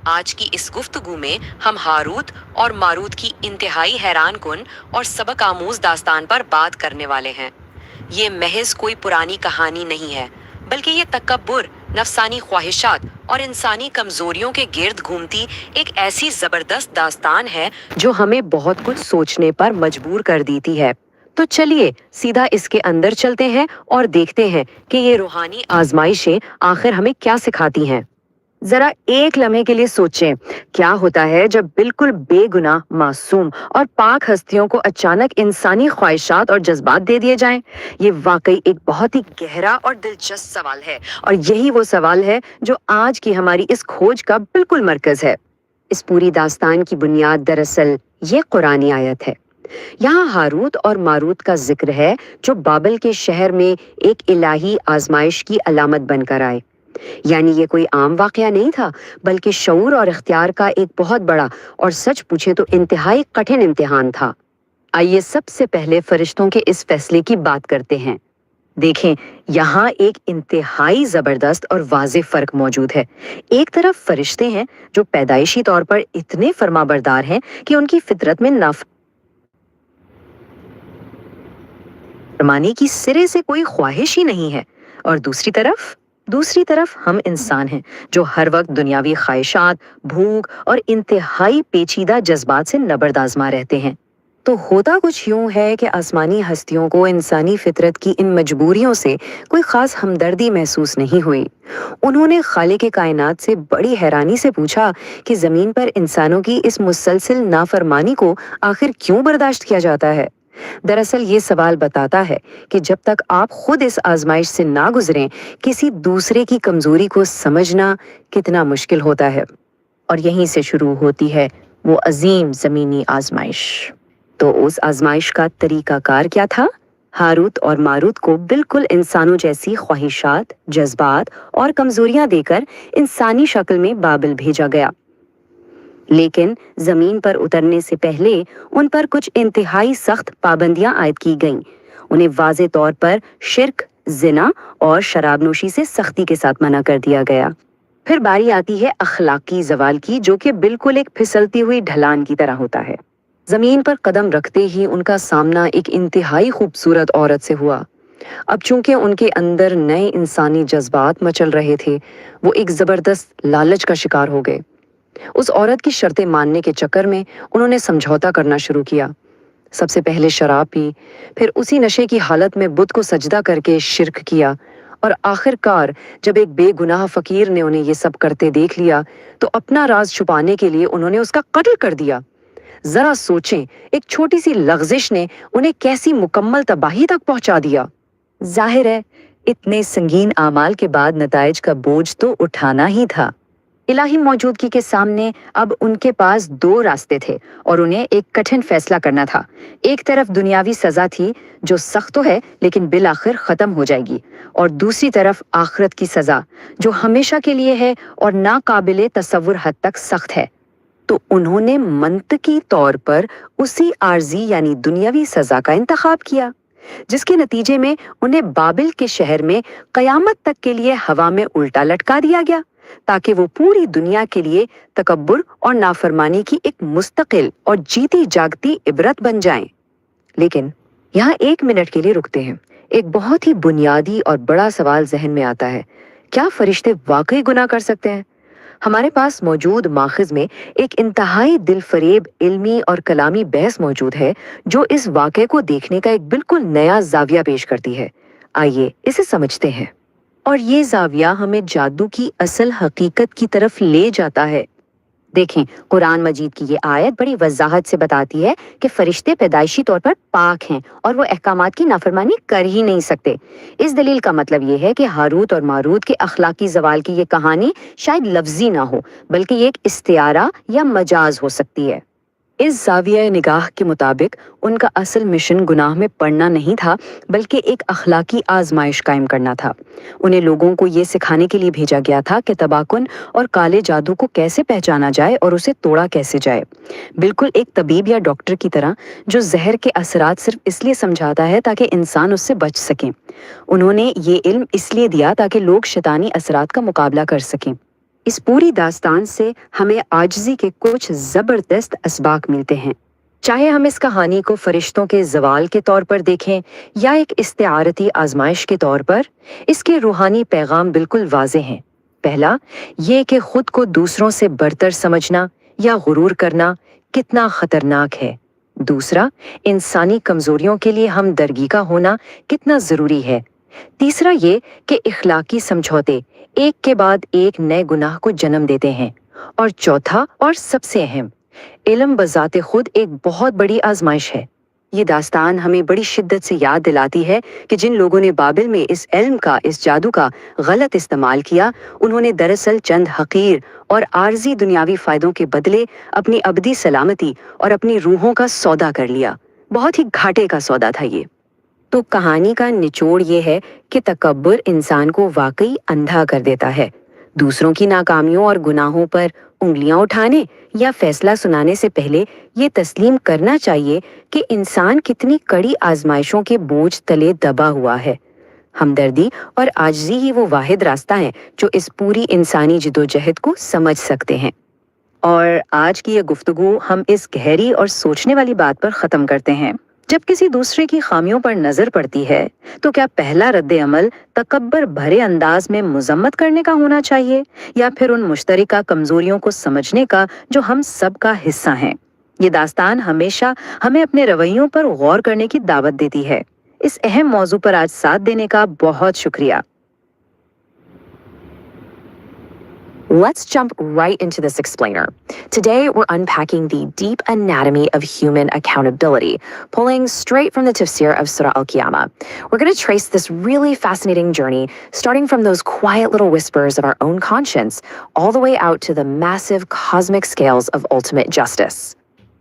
آج کی اس گفتگو میں ہم ہاروت اور ماروت کی انتہائی حیران کن اور سبق آموز داستان پر بات کرنے والے ہیں۔ یہ محض کوئی پرانی کہانی نہیں ہے، بلکہ یہ تکبر، نفسانی خواہشات اور انسانی کمزوریوں کے گرد گھومتی ایک ایسی زبردست داستان ہے جو ہمیں بہت کچھ سوچنے پر مجبور کر دیتی ہے۔ تو چلیے سیدھا اس کے اندر چلتے ہیں اور دیکھتے ہیں کہ یہ روحانی آزمائشیں آخر ہمیں کیا سکھاتی ہیں۔ ذرا ایک لمحے کے لیے سوچیں، کیا ہوتا ہے جب بالکل بے گناہ، معصوم اور پاک ہستیوں کو اچانک انسانی خواہشات اور جذبات دے دیے جائیں؟ یہ واقعی ایک بہت ہی گہرا اور دلچسپ سوال ہے، اور یہی وہ سوال ہے جو آج کی ہماری اس کھوج کا بالکل مرکز ہے۔ اس پوری داستان کی بنیاد دراصل یہ قرآنی آیت ہے۔ یہاں ہاروت اور ماروت کا ذکر ہے جو بابل کے شہر میں ایک الہی آزمائش کی علامت بن کر آئے۔ یعنی یہ کوئی عام واقعہ نہیں تھا، بلکہ شعور اور اختیار کا ایک بہت بڑا اور سچ پوچھے تو انتہائی کٹھن امتحان تھا۔ آئیے سب سے پہلے فرشتوں کے اس فیصلے کی بات کرتے ہیں۔ دیکھیں، یہاں ایک انتہائی زبردست اور واضح فرق موجود ہے۔ ایک طرف فرشتے ہیں جو پیدائشی طور پر اتنے فرمانبردار ہیں کہ ان کی فطرت میں نافرمانی کی سرے سے کوئی خواہش ہی نہیں ہے، اور دوسری طرف ہم انسان ہیں جو ہر وقت دنیاوی خواہشات، بھوک اور انتہائی پیچیدہ جذبات سے نبرد آزما رہتے ہیں۔ تو ہوتا کچھ یوں ہے کہ آسمانی ہستیوں کو انسانی فطرت کی ان مجبوریوں سے کوئی خاص ہمدردی محسوس نہیں ہوئی۔ انہوں نے خالق کائنات سے بڑی حیرانی سے پوچھا کہ زمین پر انسانوں کی اس مسلسل نافرمانی کو آخر کیوں برداشت کیا جاتا ہے؟ دراصل یہ سوال بتاتا ہے کہ جب تک آپ خود اس آزمائش سے نہ گزریں، کسی دوسرے کی کمزوری کو سمجھنا کتنا مشکل ہوتا ہے۔ اور یہیں سے شروع ہوتی ہے وہ عظیم زمینی آزمائش۔ تو اس آزمائش کا طریقہ کار کیا تھا؟ ہاروت اور ماروت کو بالکل انسانوں جیسی خواہشات، جذبات اور کمزوریاں دے کر انسانی شکل میں بابل بھیجا گیا۔ لیکن زمین پر اترنے سے پہلے ان پر کچھ انتہائی سخت پابندیاں عائد کی گئیں۔ انہیں واضح طور پر شرک، زنا اور شراب نوشی سے سختی کے ساتھ منع کر دیا گیا۔ پھر باری آتی ہے اخلاقی زوال کی، جو کہ بالکل ایک پھسلتی ہوئی ڈھلان کی طرح ہوتا ہے۔ زمین پر قدم رکھتے ہی ان کا سامنا ایک انتہائی خوبصورت عورت سے ہوا۔ اب چونکہ ان کے اندر نئے انسانی جذبات مچل رہے تھے، وہ ایک زبردست لالچ کا شکار ہو گئے۔ اس عورت کی شرطیں ماننے کے چکر میں انہوں نے سمجھوتا کرنا شروع کیا۔ سب سے پہلے شراب پی، پھر اسی نشے کی حالت میں بت کو سجدہ کر کے شرک کیا، اور آخر کار جب ایک بے گناہ فقیر نے انہیں یہ سب کرتے دیکھ لیا تو اپنا راز چھپانے کے لیے انہوں نے اس کا قتل کر دیا۔ ذرا سوچیں، ایک چھوٹی سی لغزش نے انہیں کیسی مکمل تباہی تک پہنچا دیا۔ ظاہر ہے اتنے سنگین اعمال کے بعد نتائج کا بوجھ تو اٹھانا ہی تھا۔ الہی موجودگی کے سامنے اب ان کے پاس دو راستے تھے، اور انہیں ایک کٹھن فیصلہ کرنا تھا۔ ایک طرف دنیاوی سزا تھی جو سخت تو ہے لیکن بالآخر ختم ہو جائے گی، اور دوسری طرف آخرت کی سزا جو ہمیشہ کے لیے ہے اور ناقابل تصور حد تک سخت ہے۔ تو انہوں نے منطقی طور پر اسی عارضی یعنی دنیاوی سزا کا انتخاب کیا، جس کے نتیجے میں انہیں بابل کے شہر میں قیامت تک کے لیے ہوا میں الٹا لٹکا دیا گیا، تاکہ وہ پوری دنیا کے لیے تکبر اور نافرمانی کی ایک مستقل اور جیتی جاگتی عبرت بن جائیں۔ لیکن یہاں ایک منٹ کے لیے رکتے ہیں۔ ایک بہت ہی بنیادی اور بڑا سوال ذہن میں آتا ہے، کیا فرشتے واقعی گناہ کر سکتے ہیں؟ ہمارے پاس موجود ماخذ میں ایک انتہائی دل فریب علمی اور کلامی بحث موجود ہے جو اس واقعے کو دیکھنے کا ایک بالکل نیا زاویہ پیش کرتی ہے۔ آئیے اسے سمجھتے ہیں، اور یہ زاویہ ہمیں جادو کی اصل حقیقت کی طرف لے جاتا ہے۔ دیکھیں، قرآن مجید کی یہ آیت بڑی وضاحت سے بتاتی ہے کہ فرشتے پیدائشی طور پر پاک ہیں اور وہ احکامات کی نافرمانی کر ہی نہیں سکتے۔ اس دلیل کا مطلب یہ ہے کہ ہاروت اور ماروت کے اخلاقی زوال کی یہ کہانی شاید لفظی نہ ہو، بلکہ یہ ایک استعارہ یا مجاز ہو سکتی ہے۔ اس زاویہ نگاہ کے مطابق ان کا اصل مشن گناہ میں پڑنا نہیں تھا، بلکہ ایک اخلاقی آزمائش قائم کرنا تھا۔ انہیں لوگوں کو یہ سکھانے کے لیے بھیجا گیا تھا کہ تباکن اور کالے جادو کو کیسے پہچانا جائے اور اسے توڑا کیسے جائے، بالکل ایک طبیب یا ڈاکٹر کی طرح جو زہر کے اثرات صرف اس لیے سمجھاتا ہے تاکہ انسان اس سے بچ سکیں۔ انہوں نے یہ علم اس لیے دیا تاکہ لوگ شیطانی اثرات کا مقابلہ کر سکیں۔ इस पूरी दास्तान से हमें आजिज़ी के कुछ ज़बरदस्त असबाक मिलते हैं। चाहे हम इस कहानी को फरिश्तों के ज़वाल के तौर पर देखें या एक इस्तिआरती आजमाइश के तौर पर, इसके रूहानी पैगाम बिल्कुल वाज़ेह हैं। पहला, ये कि खुद को दूसरों से बरतर समझना या गुरूर करना कितना खतरनाक है। दूसरा, इंसानी कमजोरियों के लिए हमदर्दी का होना कितना ज़रूरी है। तीसरा ये कि इखलाकी समझौते एक के बाद एक नए गुनाह को जन्म देते हैं। और चौथा और सबसे अहम, इल्म बजाते खुद एक बहुत बड़ी आजमाइश है। ये दास्तान हमें बड़ी शिद्दत से याद दिलाती है कि जिन लोगों ने बाबिल में इस इल्म का, इस जादू का गलत इस्तेमाल किया, उन्होंने दरअसल चंद हकीर और आर्जी दुनियावी फायदों के बदले अपनी अबदी सलामती और अपनी रूहों का सौदा कर लिया। बहुत ही घाटे का सौदा था ये। तो कहानी का निचोड़ ये है कि तकब्बुर इंसान को वाकई अंधा कर देता है। दूसरों की नाकामियों और गुनाहों पर उंगलियां उठाने या फैसला सुनाने से पहले ये तस्लीम करना चाहिए कि इंसान कितनी कड़ी आजमाइशों के बोझ तले दबा हुआ है। हमदर्दी और आजिज़ी ही वो वाहिद रास्ता है जो इस पूरी इंसानी जिदोजहद को समझ सकते हैं। और आज की ये गुफ्तगू हम इस गहरी और सोचने वाली बात पर ख़त्म करते हैं। जब किसी दूसरे की खामियों पर नजर पड़ती है तो क्या पहला रद्द अमल तकब्बर भरे अंदाज में मुजम्मत करने का होना चाहिए या फिर उन मुश्तरका कमजोरियों को समझने का जो हम सब का हिस्सा हैं? ये दास्तान हमेशा हमें अपने रवैयों पर गौर करने की दावत देती है। इस अहम मौजू पर आज साथ देने का बहुत शुक्रिया। Let's jump right into this explainer. Today, we're unpacking the deep anatomy of human accountability, pulling straight from the tafsir of Surah Al-Qiyamah. We're going to trace this really fascinating journey, starting from those quiet little whispers of our own conscience, all the way out to the massive cosmic scales of ultimate justice.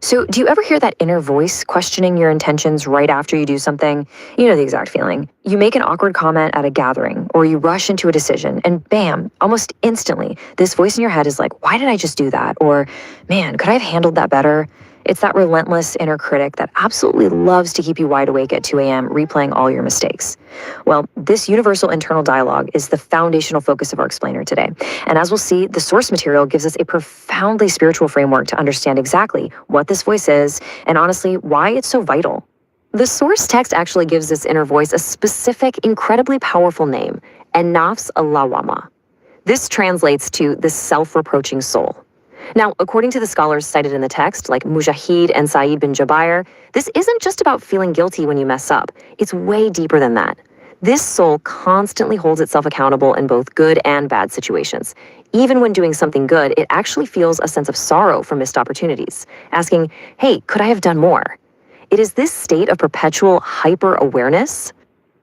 So, do you ever hear that inner voice questioning your intentions right after you do something? You know the exact feeling. You make an awkward comment at a gathering, or you rush into a decision, and bam, almost instantly, this voice in your head is like, why did I just do that? Or, man, could I have handled that better? It's that relentless inner critic that absolutely loves to keep you wide awake at 2 a.m., replaying all your mistakes. Well, this universal internal dialogue is the foundational focus of our explainer today. And as we'll see, the source material gives us a profoundly spiritual framework to understand exactly what this voice is and honestly why it's so vital. The source text actually gives this inner voice a specific, incredibly powerful name, an-nafs al-lawwama. This translates to the self-reproaching soul. Now, according to the scholars cited in the text, like Mujahid and Sa'id bin Jubair, this isn't just about feeling guilty when you mess up. It's way deeper than that. This soul constantly holds itself accountable in both good and bad situations. Even when doing something good, it actually feels a sense of sorrow for missed opportunities, asking, hey, could I have done more? It is this state of perpetual hyper-awareness.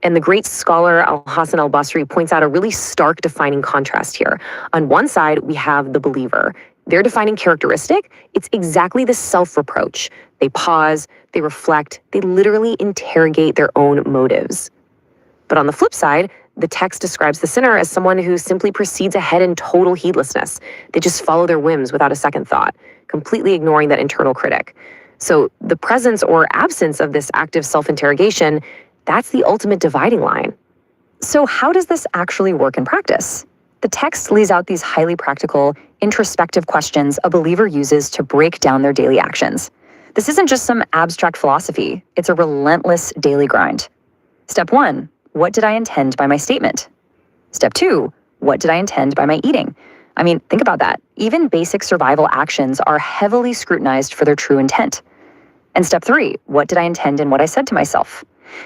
And the great scholar Al-Hasan al-Basri points out a really stark defining contrast here. On one side, we have the believer. Their defining characteristic, it's exactly this self-reproach. They pause, they reflect, they literally interrogate their own motives. But on the flip side, the text describes the sinner as someone who simply proceeds ahead in total heedlessness. They just follow their whims without a second thought, completely ignoring that internal critic. So the presence or absence of this active self-interrogation, that's the ultimate dividing line. So how does this actually work in practice? The text lays out these highly practical, introspective questions a believer uses to break down their daily actions. This isn't just some abstract philosophy, it's a relentless daily grind. Step 1, what did I intend by my statement? Step 2, what did I intend by my eating? I mean, think about that. Even basic survival actions are heavily scrutinized for their true intent. And step 3, what did I intend in what I said to myself?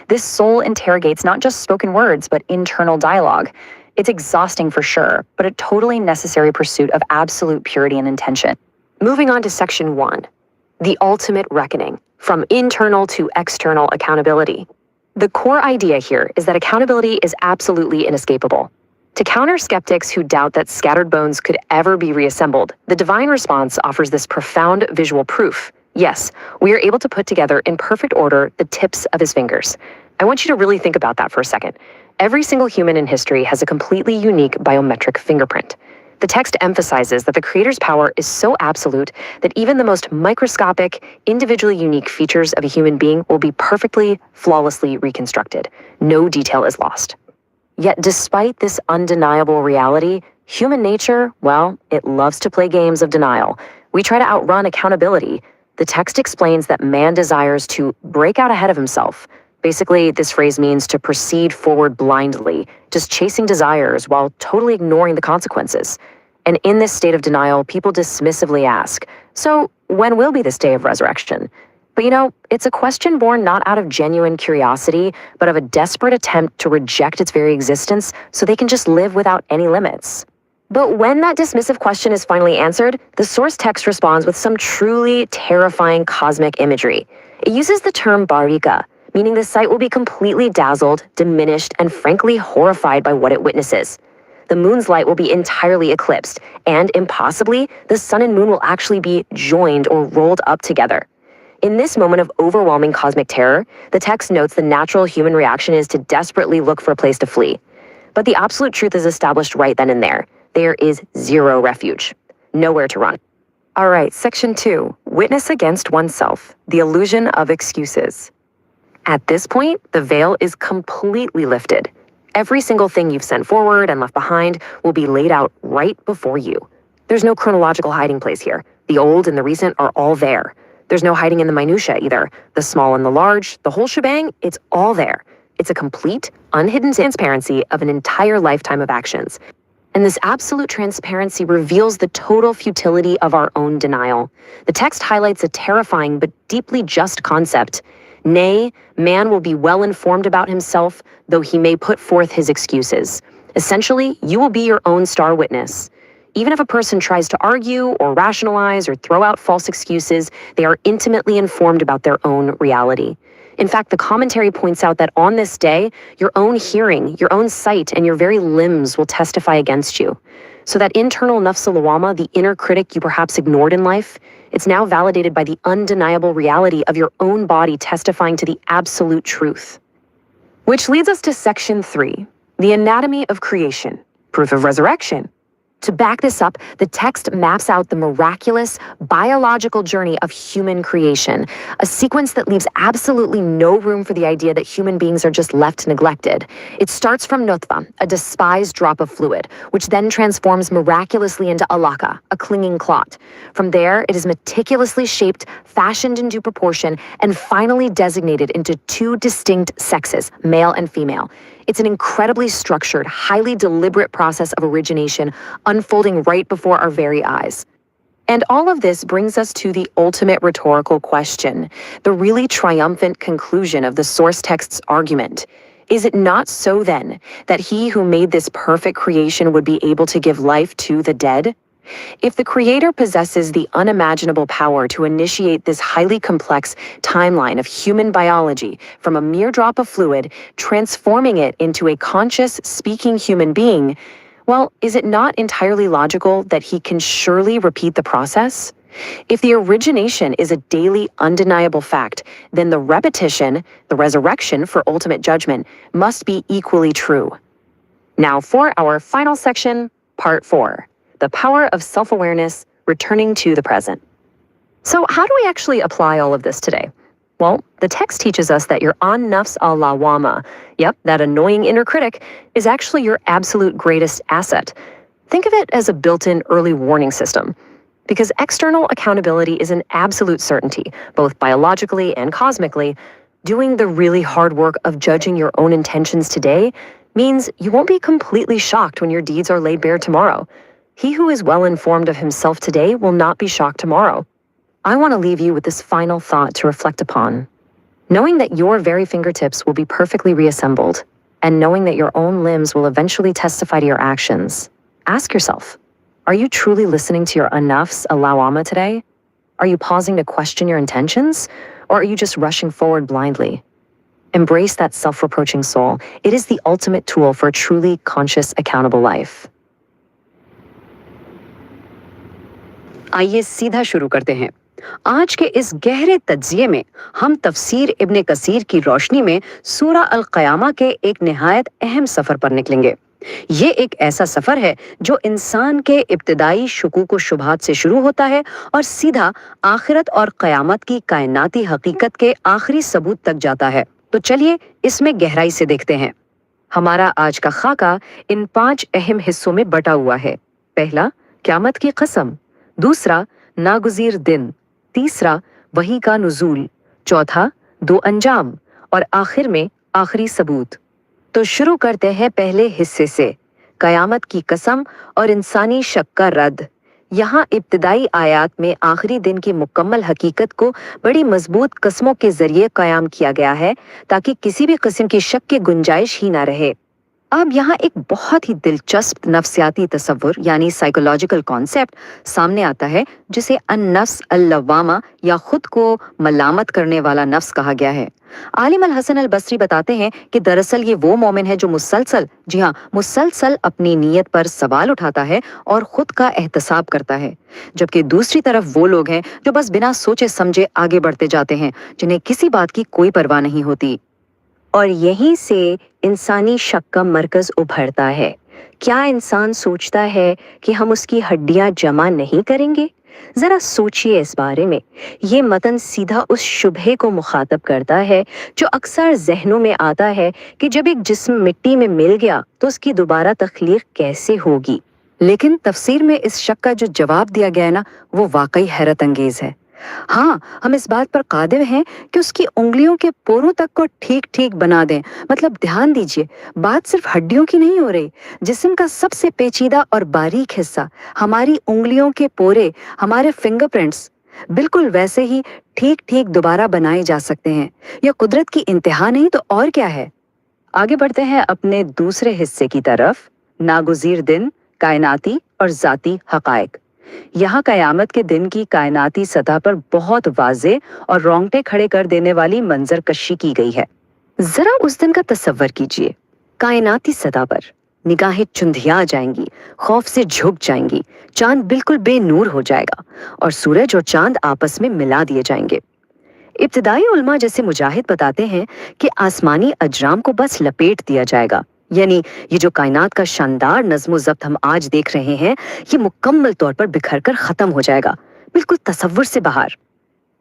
This soul interrogates not just spoken words, but internal dialogue. It's exhausting for sure, but a totally necessary pursuit of absolute purity and intention. Moving on to section 1, the ultimate reckoning, from internal to external accountability. The core idea here is that accountability is absolutely inescapable. To counter skeptics who doubt that scattered bones could ever be reassembled, the divine response offers this profound visual proof. Yes, we are able to put together in perfect order the tips of his fingers. I want you to really think about that for a second. Every single human in history has a completely unique biometric fingerprint. The text emphasizes that the Creator's power is so absolute that even the most microscopic, individually unique features of a human being will be perfectly, flawlessly reconstructed. No detail is lost. Yet despite this undeniable reality, Human nature, well, it loves to play games of denial. We try to outrun accountability. The text explains that man desires to break out ahead of himself. Basically, this phrase means to proceed forward blindly, just chasing desires while totally ignoring the consequences. And in this state of denial, people dismissively ask, so when will be this day of resurrection? But it's a question born not out of genuine curiosity, but of a desperate attempt to reject its very existence so they can just live without any limits. But when that dismissive question is finally answered, the source text responds with some truly terrifying cosmic imagery. It uses the term barika, meaning the sight will be completely dazzled, diminished, and frankly horrified by what it witnesses. The moon's light will be entirely eclipsed, and impossibly, the sun and moon will actually be joined or rolled up together. In this moment of overwhelming cosmic terror, the text notes the natural human reaction is to desperately look for a place to flee. But the absolute truth is established right then and there. There is zero refuge, nowhere to run. All right, section 2, witness against oneself, the illusion of excuses. At this point, the veil is completely lifted. Every single thing you've sent forward and left behind will be laid out right before you. There's no chronological hiding place here. The old and the recent are all there. There's no hiding in the minutiae either. The small and the large, the whole shebang, it's all there. It's a complete, unhidden transparency of an entire lifetime of actions. And this absolute transparency reveals the total futility of our own denial. The text highlights a terrifying but deeply just concept. Nay, man will be well informed about himself, though he may put forth his excuses. Essentially, you will be your own star witness. Even if a person tries to argue or rationalize or throw out false excuses, they are intimately informed about their own reality. In fact, the commentary points out that on this day, your own hearing, your own sight, and your very limbs will testify against you. So that internal nafs al-lawwama, the inner critic you perhaps ignored in life, it's now validated by the undeniable reality of your own body testifying to the absolute truth. Which leads us to section 3, the anatomy of creation, proof of resurrection. To back this up, the text maps out the miraculous, biological journey of human creation, a sequence that leaves absolutely no room for the idea that human beings are just left neglected. It starts from nutfa, a despised drop of fluid, which then transforms miraculously into alaka, a clinging clot. From there, it is meticulously shaped, fashioned into proportion, and finally designated into 2 distinct sexes, male and female. It's an incredibly structured, highly deliberate process of origination unfolding right before our very eyes. And all of this brings us to the ultimate rhetorical question, the really triumphant conclusion of the source text's argument. Is it not so then that he who made this perfect creation would be able to give life to the dead? If the Creator possesses the unimaginable power to initiate this highly complex timeline of human biology from a mere drop of fluid, transforming it into a conscious, speaking human being, well, is it not entirely logical that he can surely repeat the process? If the origination is a daily, undeniable fact, then the repetition, the resurrection for ultimate judgment, must be equally true. Now for our final section, part 4. The power of self-awareness, returning to the present. So how do we actually apply all of this today? Well, the text teaches us that your nafs al-lawwama, that annoying inner critic, is actually your absolute greatest asset. Think of it as a built-in early warning system. Because external accountability is an absolute certainty, both biologically and cosmically, doing the really hard work of judging your own intentions today means you won't be completely shocked when your deeds are laid bare tomorrow. He who is well informed of himself today will not be shocked tomorrow. I want to leave you with this final thought to reflect upon. Knowing that your very fingertips will be perfectly reassembled, and knowing that your own limbs will eventually testify to your actions, ask yourself, are you truly listening to your nafs al-lawwama today? Are you pausing to question your intentions? Or are you just rushing forward blindly? Embrace that self-reproaching soul. It is the ultimate tool for a truly conscious, accountable life. आइए सीधा शुरू करते हैं। आज के इस गहरे तज्जिये में हम तफसीर इब्ने कसीर की रोशनी में सूरा अल क़यामा के एक निहायत अहम सफ़र पर निकलेंगे। ये एक ऐसा सफ़र है जो इंसान के इब्तिदाई शुकूक व शुबहात से शुरू होता है और सीधा आखिरत और क़यामत की कायनाती हकीकत के आखिरी सबूत तक जाता है। तो चलिए इसमें गहराई से देखते हैं। ہمارا آج کا خاکہ ان 5 اہم حصوں میں بٹا ہوا ہے۔ پہلا، قیامت کی قسم، دوسرا، ناگزیر دن، تیسرا، وحی کا نزول، چوتھا، 2 انجام، اور آخر میں آخری ثبوت۔ تو شروع کرتے ہیں پہلے حصے سے، قیامت کی قسم اور انسانی شک کا رد۔ یہاں ابتدائی آیات میں آخری دن کی مکمل حقیقت کو بڑی مضبوط قسموں کے ذریعے قیام کیا گیا ہے تاکہ کسی بھی قسم کی شک کی گنجائش ہی نہ رہے۔ اب یہاں ایک بہت ہی دلچسپ نفسیاتی تصور یعنی سائیکولوجیکل کانسیپٹ سامنے آتا ہے جسے النفس اللوامہ یا خود کو ملامت کرنے والا نفس کہا گیا ہے۔ عالم الحسن البصری بتاتے ہیں کہ دراصل یہ وہ مومن ہے جو مسلسل اپنی نیت پر سوال اٹھاتا ہے اور خود کا احتساب کرتا ہے، جبکہ دوسری طرف وہ لوگ ہیں جو بس بنا سوچے سمجھے آگے بڑھتے جاتے ہیں، جنہیں کسی بات کی کوئی پرواہ نہیں ہوتی۔ اور یہیں سے انسانی شک کا مرکز ابھرتا ہے۔ کیا انسان سوچتا ہے کہ ہم اس کی ہڈیاں جمع نہیں کریں گے؟ ذرا سوچئے اس بارے میں۔ یہ متن سیدھا اس شبہے کو مخاطب کرتا ہے جو اکثر ذہنوں میں آتا ہے کہ جب ایک جسم مٹی میں مل گیا تو اس کی دوبارہ تخلیق کیسے ہوگی؟ لیکن تفسیر میں اس شک کا جو جواب دیا گیا ہے نا، وہ واقعی حیرت انگیز ہے۔ ہاں، ہم اس بات پر قادر ہیں کہ اس کی انگلیوں کے پوروں تک کو ٹھیک ٹھیک بنا دیں۔ مطلب دھیان دیجئے، بات صرف ہڈیوں کی نہیں ہو رہی۔ جسم کا سب سے پیچیدہ اور باریک حصہ، ہماری انگلیوں کے پورے، ہمارے فنگر پرنٹس، بالکل ویسے ہی ٹھیک ٹھیک دوبارہ بنائے جا سکتے ہیں۔ یہ قدرت کی انتہا نہیں تو اور کیا ہے؟ آگے بڑھتے ہیں اپنے دوسرے حصے کی طرف، ناگزیر دن، کائناتی اور ذاتی حقائق۔ یہاں قیامت کے دن کی کائناتی سطح پر بہت واضح اور رونگٹے کھڑے کر دینے والی منظر کشی کی گئی ہے۔ ذرا اس دن کا تصور کیجئے، کائناتی سطح پر نگاہیں چندھیا جائیں گی، خوف سے جھک جائیں گی، چاند بالکل بے نور ہو جائے گا اور سورج اور چاند آپس میں ملا دیے جائیں گے۔ ابتدائی علماء جیسے مجاہد بتاتے ہیں کہ آسمانی اجرام کو بس لپیٹ دیا جائے گا، یعنی یہ جو کائنات کا شاندار نظم و ضبط ہم آج دیکھ رہے ہیں، یہ مکمل طور پر بکھر کر ختم ہو جائے گا، بالکل تصور سے باہر۔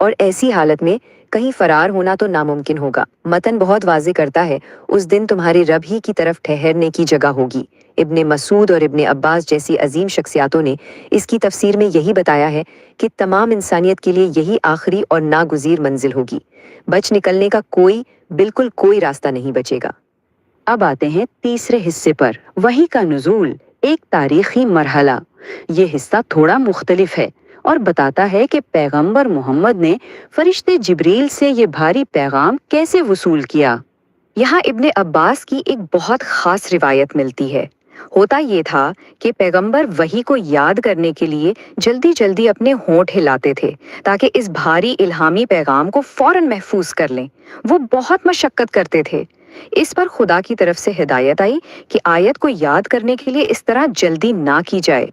اور ایسی حالت میں کہیں فرار ہونا تو ناممکن ہوگا۔ متن بہت واضح کرتا ہے، اس دن تمہاری رب ہی کی طرف ٹھہرنے کی جگہ ہوگی۔ ابن مسعود اور ابن عباس جیسی عظیم شخصیاتوں نے اس کی تفسیر میں یہی بتایا ہے کہ تمام انسانیت کے لیے یہی آخری اور ناگزیر منزل ہوگی۔ بچ نکلنے کا بالکل کوئی راستہ نہیں بچے گا۔ اب آتے ہیں تیسرے حصے پر، وحی کا نزول، ایک تاریخی مرحلہ۔ یہ حصہ تھوڑا مختلف ہے اور بتاتا ہے کہ پیغمبر محمد نے فرشتے جبریل سے یہ بھاری پیغام کیسے وصول کیا۔ یہاں ابن عباس کی ایک بہت خاص روایت ملتی ہے۔ ہوتا یہ تھا کہ پیغمبر وحی کو یاد کرنے کے لیے جلدی جلدی اپنے ہونٹ ہلاتے تھے تاکہ اس بھاری الہامی پیغام کو فوراً محفوظ کر لیں۔ وہ بہت مشقت کرتے تھے۔ اس پر خدا کی طرف سے ہدایت آئی کہ آیت کو یاد کرنے کے لیے اس طرح جلدی نہ کی جائے۔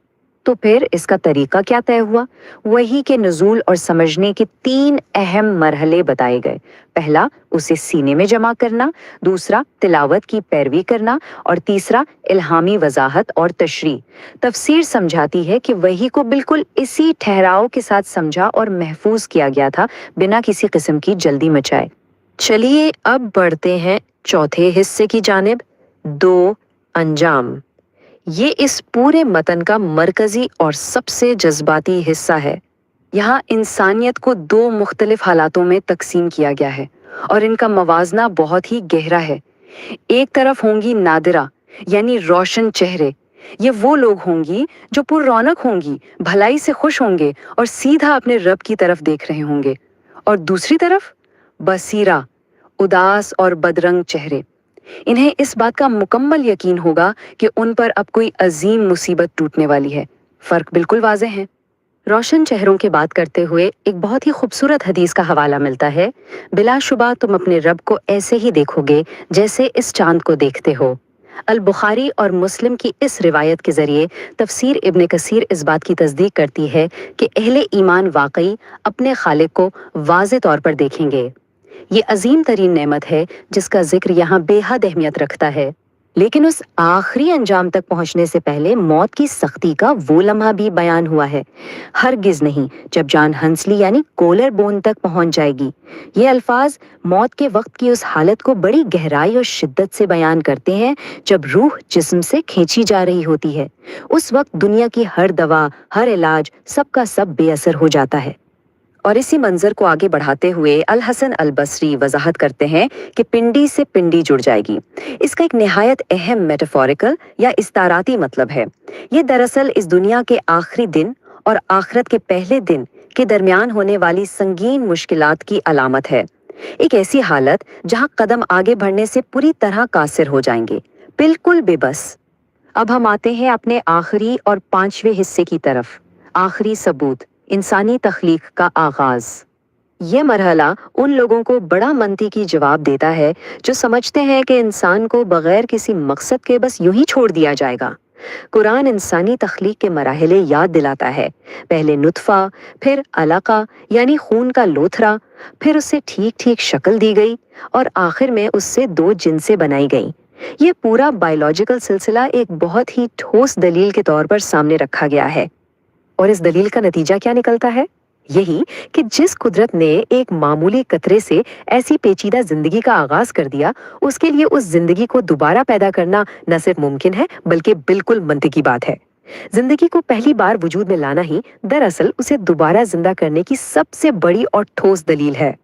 تو پھر اس کا طریقہ کیا طے ہوا؟ وحی کے نزول اور سمجھنے کے 3 اہم مرحلے بتائے گئے۔ پہلا، اسے سینے میں جمع کرنا، دوسرا، تلاوت کی پیروی کرنا، اور تیسرا، الہامی وضاحت اور تشریح۔ تفسیر سمجھاتی ہے کہ وحی کو بالکل اسی ٹھہراؤ کے ساتھ سمجھا اور محفوظ کیا گیا تھا، بنا کسی قسم کی جلدی مچائے۔ چلیے اب بڑھتے ہیں چوتھے حصے کی جانب، 2 انجام۔ یہ اس پورے متن کا مرکزی اور سب سے جذباتی حصہ ہے۔ یہاں انسانیت کو 2 مختلف حالاتوں میں تقسیم کیا گیا ہے اور ان کا موازنہ بہت ہی گہرا ہے۔ ایک طرف ہوں گی نادرہ یعنی روشن چہرے، یہ وہ لوگ ہوں گی جو پر رونق ہوں گی، بھلائی سے خوش ہوں گے اور سیدھا اپنے رب کی طرف دیکھ رہے ہوں گے، اور دوسری طرف بصیرہ، اداس اور بدرنگ چہرے۔ انہیں اس بات کا مکمل یقین ہوگا کہ ان پر اب کوئی عظیم مصیبت ٹوٹنے والی ہے۔ فرق بالکل واضح ہے۔ روشن چہروں کی بات کرتے ہوئے ایک بہت ہی خوبصورت حدیث کا حوالہ ملتا ہے، بلا شبہ تم اپنے رب کو ایسے ہی دیکھو گے جیسے اس چاند کو دیکھتے ہو۔ البخاری اور مسلم کی اس روایت کے ذریعے تفسیر ابن کثیر اس بات کی تصدیق کرتی ہے کہ اہل ایمان واقعی اپنے خالق کو واضح طور پر دیکھیں گے۔ یہ عظیم ترین نعمت ہے جس کا ذکر یہاں بے حد اہمیت رکھتا ہے۔ लेकिन उस आखिरी अंजाम तक पहुंचने से पहले मौत की सख्ती का वो लम्हा भी बयान हुआ है। हरगिज नहीं, जब जान हंसली यानी कोलर बोन तक पहुंच जाएगी। ये अल्फाज मौत के वक्त की उस हालत को बड़ी गहराई और शिद्दत से बयान करते हैं जब रूह जिस्म से खींची जा रही होती है। उस वक्त दुनिया की हर दवा, हर इलाज, सबका सब बेअसर हो जाता है। और इसी मंजर को आगे बढ़ाते हुए अल हसन अल बसरी वजाहत करते हैं कि पिंडी से पिंडी जुड़ जाएगी। इसका एक निहायत अहम मेटाफोरिकल या इस्ताराती मतलब है। ये दरअसल इस दुनिया के आखिरी दिन और आखिरत के पहले दिन के दरमियान होने वाली संगीन मुश्किलात की अलामत है। एक ऐसी हालत जहां कदम आगे बढ़ने से पूरी तरह कासिर हो जाएंगे, बिल्कुल बेबस। अब हम आते हैं अपने आखिरी और पांचवें हिस्से की तरफ, आखिरी सबूत, इंसानी तख्लीक का आगाज। ये मरहला उन लोगों को बड़ा मंतीकी जवाब देता है जो समझते हैं कि इंसान को बगैर किसी मकसद के बस यूं ही छोड़ दिया जाएगा। कुरान इंसानी तख्लीक के मराहले याद दिलाता है। पहले नुत्फा, फिर अलका यानी खून का लोथरा, फिर उसे ठीक ठीक शक्ल दी गई और आखिर में उससे दो जिनसें बनाई गई। ये पूरा बायोलॉजिकल सिलसिला एक बहुत ही ठोस दलील के तौर पर सामने रखा गया है। और इस दलील का नतीजा क्या निकलता है? यही कि जिस कुदरत ने एक मामूली कतरे से ऐसी पेचीदा जिंदगी का आगाज कर दिया, उसके लिए उस जिंदगी को दोबारा पैदा करना न सिर्फ मुमकिन है बल्कि बिल्कुल मंतिकी बात है। जिंदगी को पहली बार वजूद में लाना ही दरअसल उसे दोबारा जिंदा करने की सबसे बड़ी और ठोस दलील है।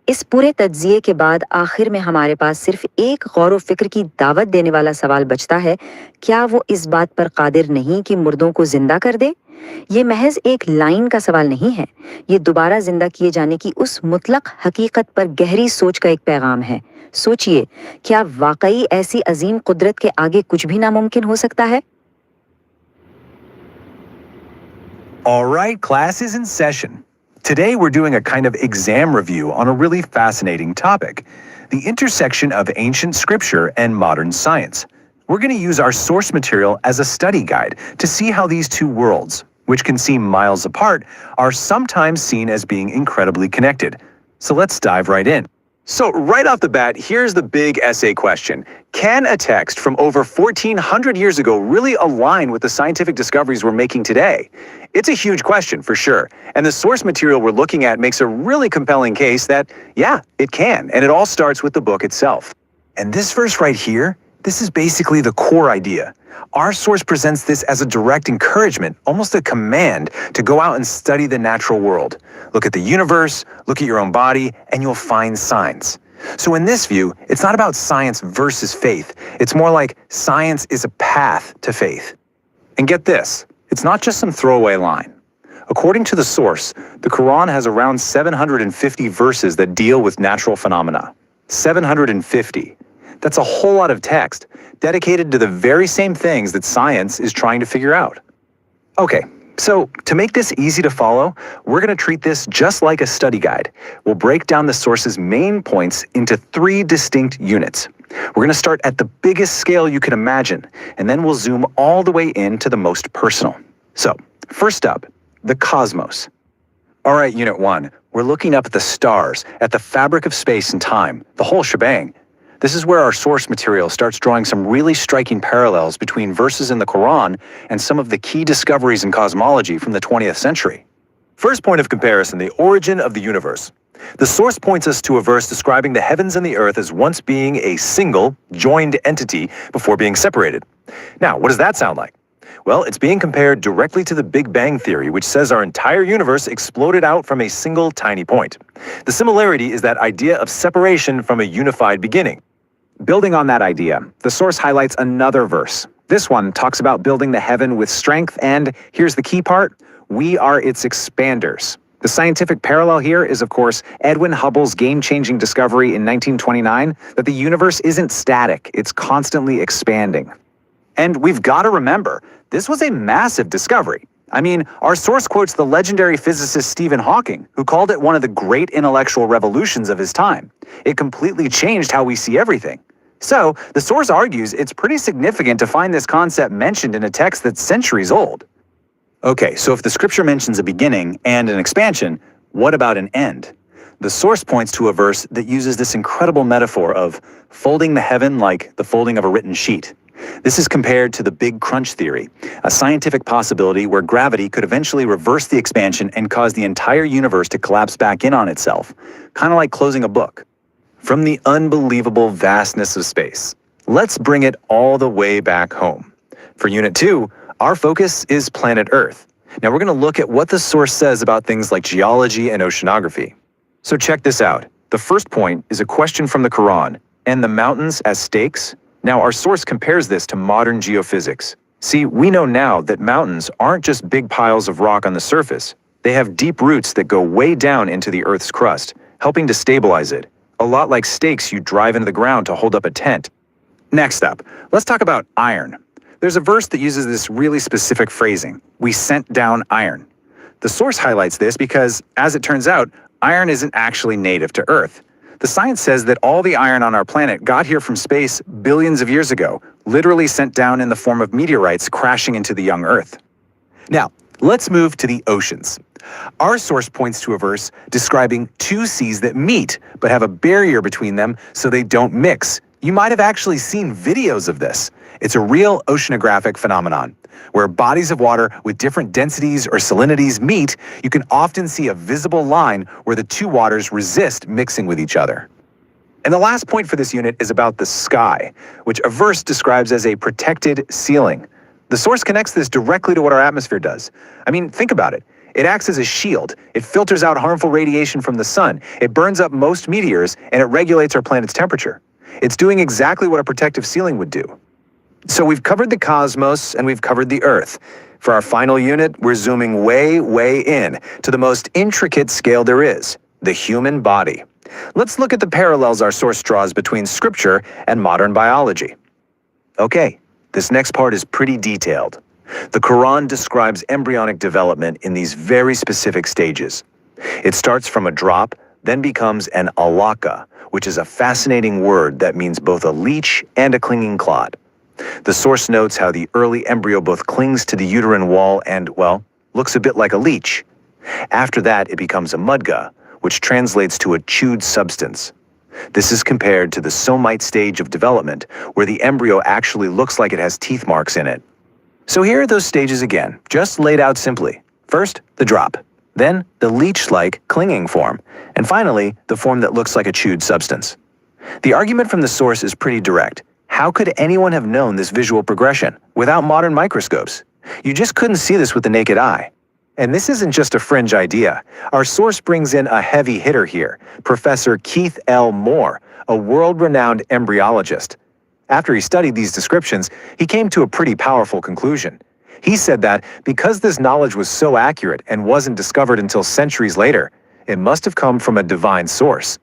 इस पूरे तज्जिए के बाद आखिर में हमारे पास सिर्फ एक गौर व फिक्र की दावत देने वाला सवाल बचता है, क्या वो इस बात पर कादिर नहीं कि मुर्दों को जिंदा कर दे? ये महज एक लाइन का सवाल नहीं है, ये दोबारा जिंदा किए जाने की उस मुतलक हकीकत पर गहरी सोच का एक पैगाम है। सोचिए, क्या वाकई ऐसी अजीम कुदरत के आगे कुछ भी नामुमकिन हो सकता है? All right, class is in session. Today we're doing a kind of exam review on a really fascinating topic, the intersection of ancient scripture and modern science. We're going to use our source material as a study guide to see how these two worlds, which can seem miles apart, are sometimes seen as being incredibly connected. So let's dive right in. So right off the bat, here's the big essay question. Can a text from over 1400 years ago really align with the scientific discoveries we're making today? It's a huge question for sure, and the source material we're looking at makes a really compelling case that, yeah, it can, and it all starts with the book itself. And this verse right here, this is basically the core idea. Our source presents this as a direct encouragement, almost a command, to go out and study the natural world. Look at the universe, look at your own body, and you'll find signs. So in this view, it's not about science versus faith. It's more like science is a path to faith. And get this, it's not just some throwaway line. According to the source, the Quran has around 750 verses that deal with natural phenomena. 750. That's a whole lot of text, dedicated to the very same things that science is trying to figure out. Okay, so to make this easy to follow, we're going to treat this just like a study guide. We'll break down the source's main points into 3 distinct units. We're going to start at the biggest scale you can imagine, and then we'll zoom all the way into the most personal. So, first up, the cosmos. All right, Unit 1, we're looking up at the stars, at the fabric of space and time, the whole shebang. This is where our source material starts drawing some really striking parallels between verses in the Quran and some of the key discoveries in cosmology from the 20th century. First point of comparison, the origin of the universe. The source points us to a verse describing the heavens and the earth as once being a single, joined entity before being separated. Now, what does that sound like? Well, it's being compared directly to the Big Bang Theory, which says our entire universe exploded out from a single tiny point. The similarity is that idea of separation from a unified beginning. Building on that idea, the source highlights another verse. This one talks about building the heaven with strength, and here's the key part, we are its expanders. The scientific parallel here is, of course, Edwin Hubble's game-changing discovery in 1929 that the universe isn't static, it's constantly expanding. And we've got to remember, this was a massive discovery. I mean, our source quotes the legendary physicist Stephen Hawking, who called it one of the great intellectual revolutions of his time. It completely changed how we see everything. So, the source argues it's pretty significant to find this concept mentioned in a text that's centuries old. Okay, so if the scripture mentions a beginning and an expansion, what about an end? The source points to a verse that uses this incredible metaphor of folding the heaven like the folding of a written sheet. This is compared to the Big Crunch theory, a scientific possibility where gravity could eventually reverse the expansion and cause the entire universe to collapse back in on itself, kind of like closing a book. From the unbelievable vastness of space, let's bring it all the way back home. For Unit 2, our focus is planet Earth. Now we're going to look at what the source says about things like geology and oceanography. So check this out. The first point is a question from the Quran, and the mountains as stakes? Now our source compares this to modern geophysics. See, we know now that mountains aren't just big piles of rock on the surface. They have deep roots that go way down into the Earth's crust, helping to stabilize it, a lot like stakes you drive into the ground to hold up a tent. Next up, let's talk about iron. There's a verse that uses this really specific phrasing, "We sent down iron." The source highlights this because, as it turns out, iron isn't actually native to Earth. The science says that all the iron on our planet got here from space billions of years ago, literally sent down in the form of meteorites crashing into the young Earth. Now, let's move to the oceans. Our source points to a verse describing two seas that meet, but have a barrier between them so they don't mix. You might have actually seen videos of this. It's a real oceanographic phenomenon. Where bodies of water with different densities or salinities meet, you can often see a visible line where the two waters resist mixing with each other. And the last point for this unit is about the sky, which a verse describes as a protected ceiling. The source connects this directly to what our atmosphere does. I mean, think about it. It acts as a shield. It filters out harmful radiation from the sun. It burns up most meteors, and it regulates our planet's temperature. It's doing exactly what a protective ceiling would do. So we've covered the cosmos and we've covered the Earth. For our final unit, we're zooming way in to the most intricate scale there is, the human body. Let's look at the parallels our source draws between scripture and modern biology. Okay, this next part is pretty detailed. The Quran describes embryonic development in these very specific stages. It starts from a drop, then becomes an alaka, which is a fascinating word that means both a leech and a clinging clot. The source notes how the early embryo both clings to the uterine wall and, well, looks a bit like a leech. After that, it becomes a mudga, which translates to a chewed substance. This is compared to the somite stage of development, where the embryo actually looks like it has teeth marks in it. So here are those stages again, just laid out simply. First, the drop. Then, the leech-like clinging form. And finally, the form that looks like a chewed substance. The argument from the source is pretty direct. How could anyone have known this visual progression without modern microscopes? You just couldn't see this with the naked eye. And this isn't just a fringe idea. Our source brings in a heavy hitter here, Professor Keith L. Moore, a world-renowned embryologist. After he studied these descriptions, he came to a pretty powerful conclusion. He said that because this knowledge was so accurate and wasn't discovered until centuries later, it must have come from a divine source.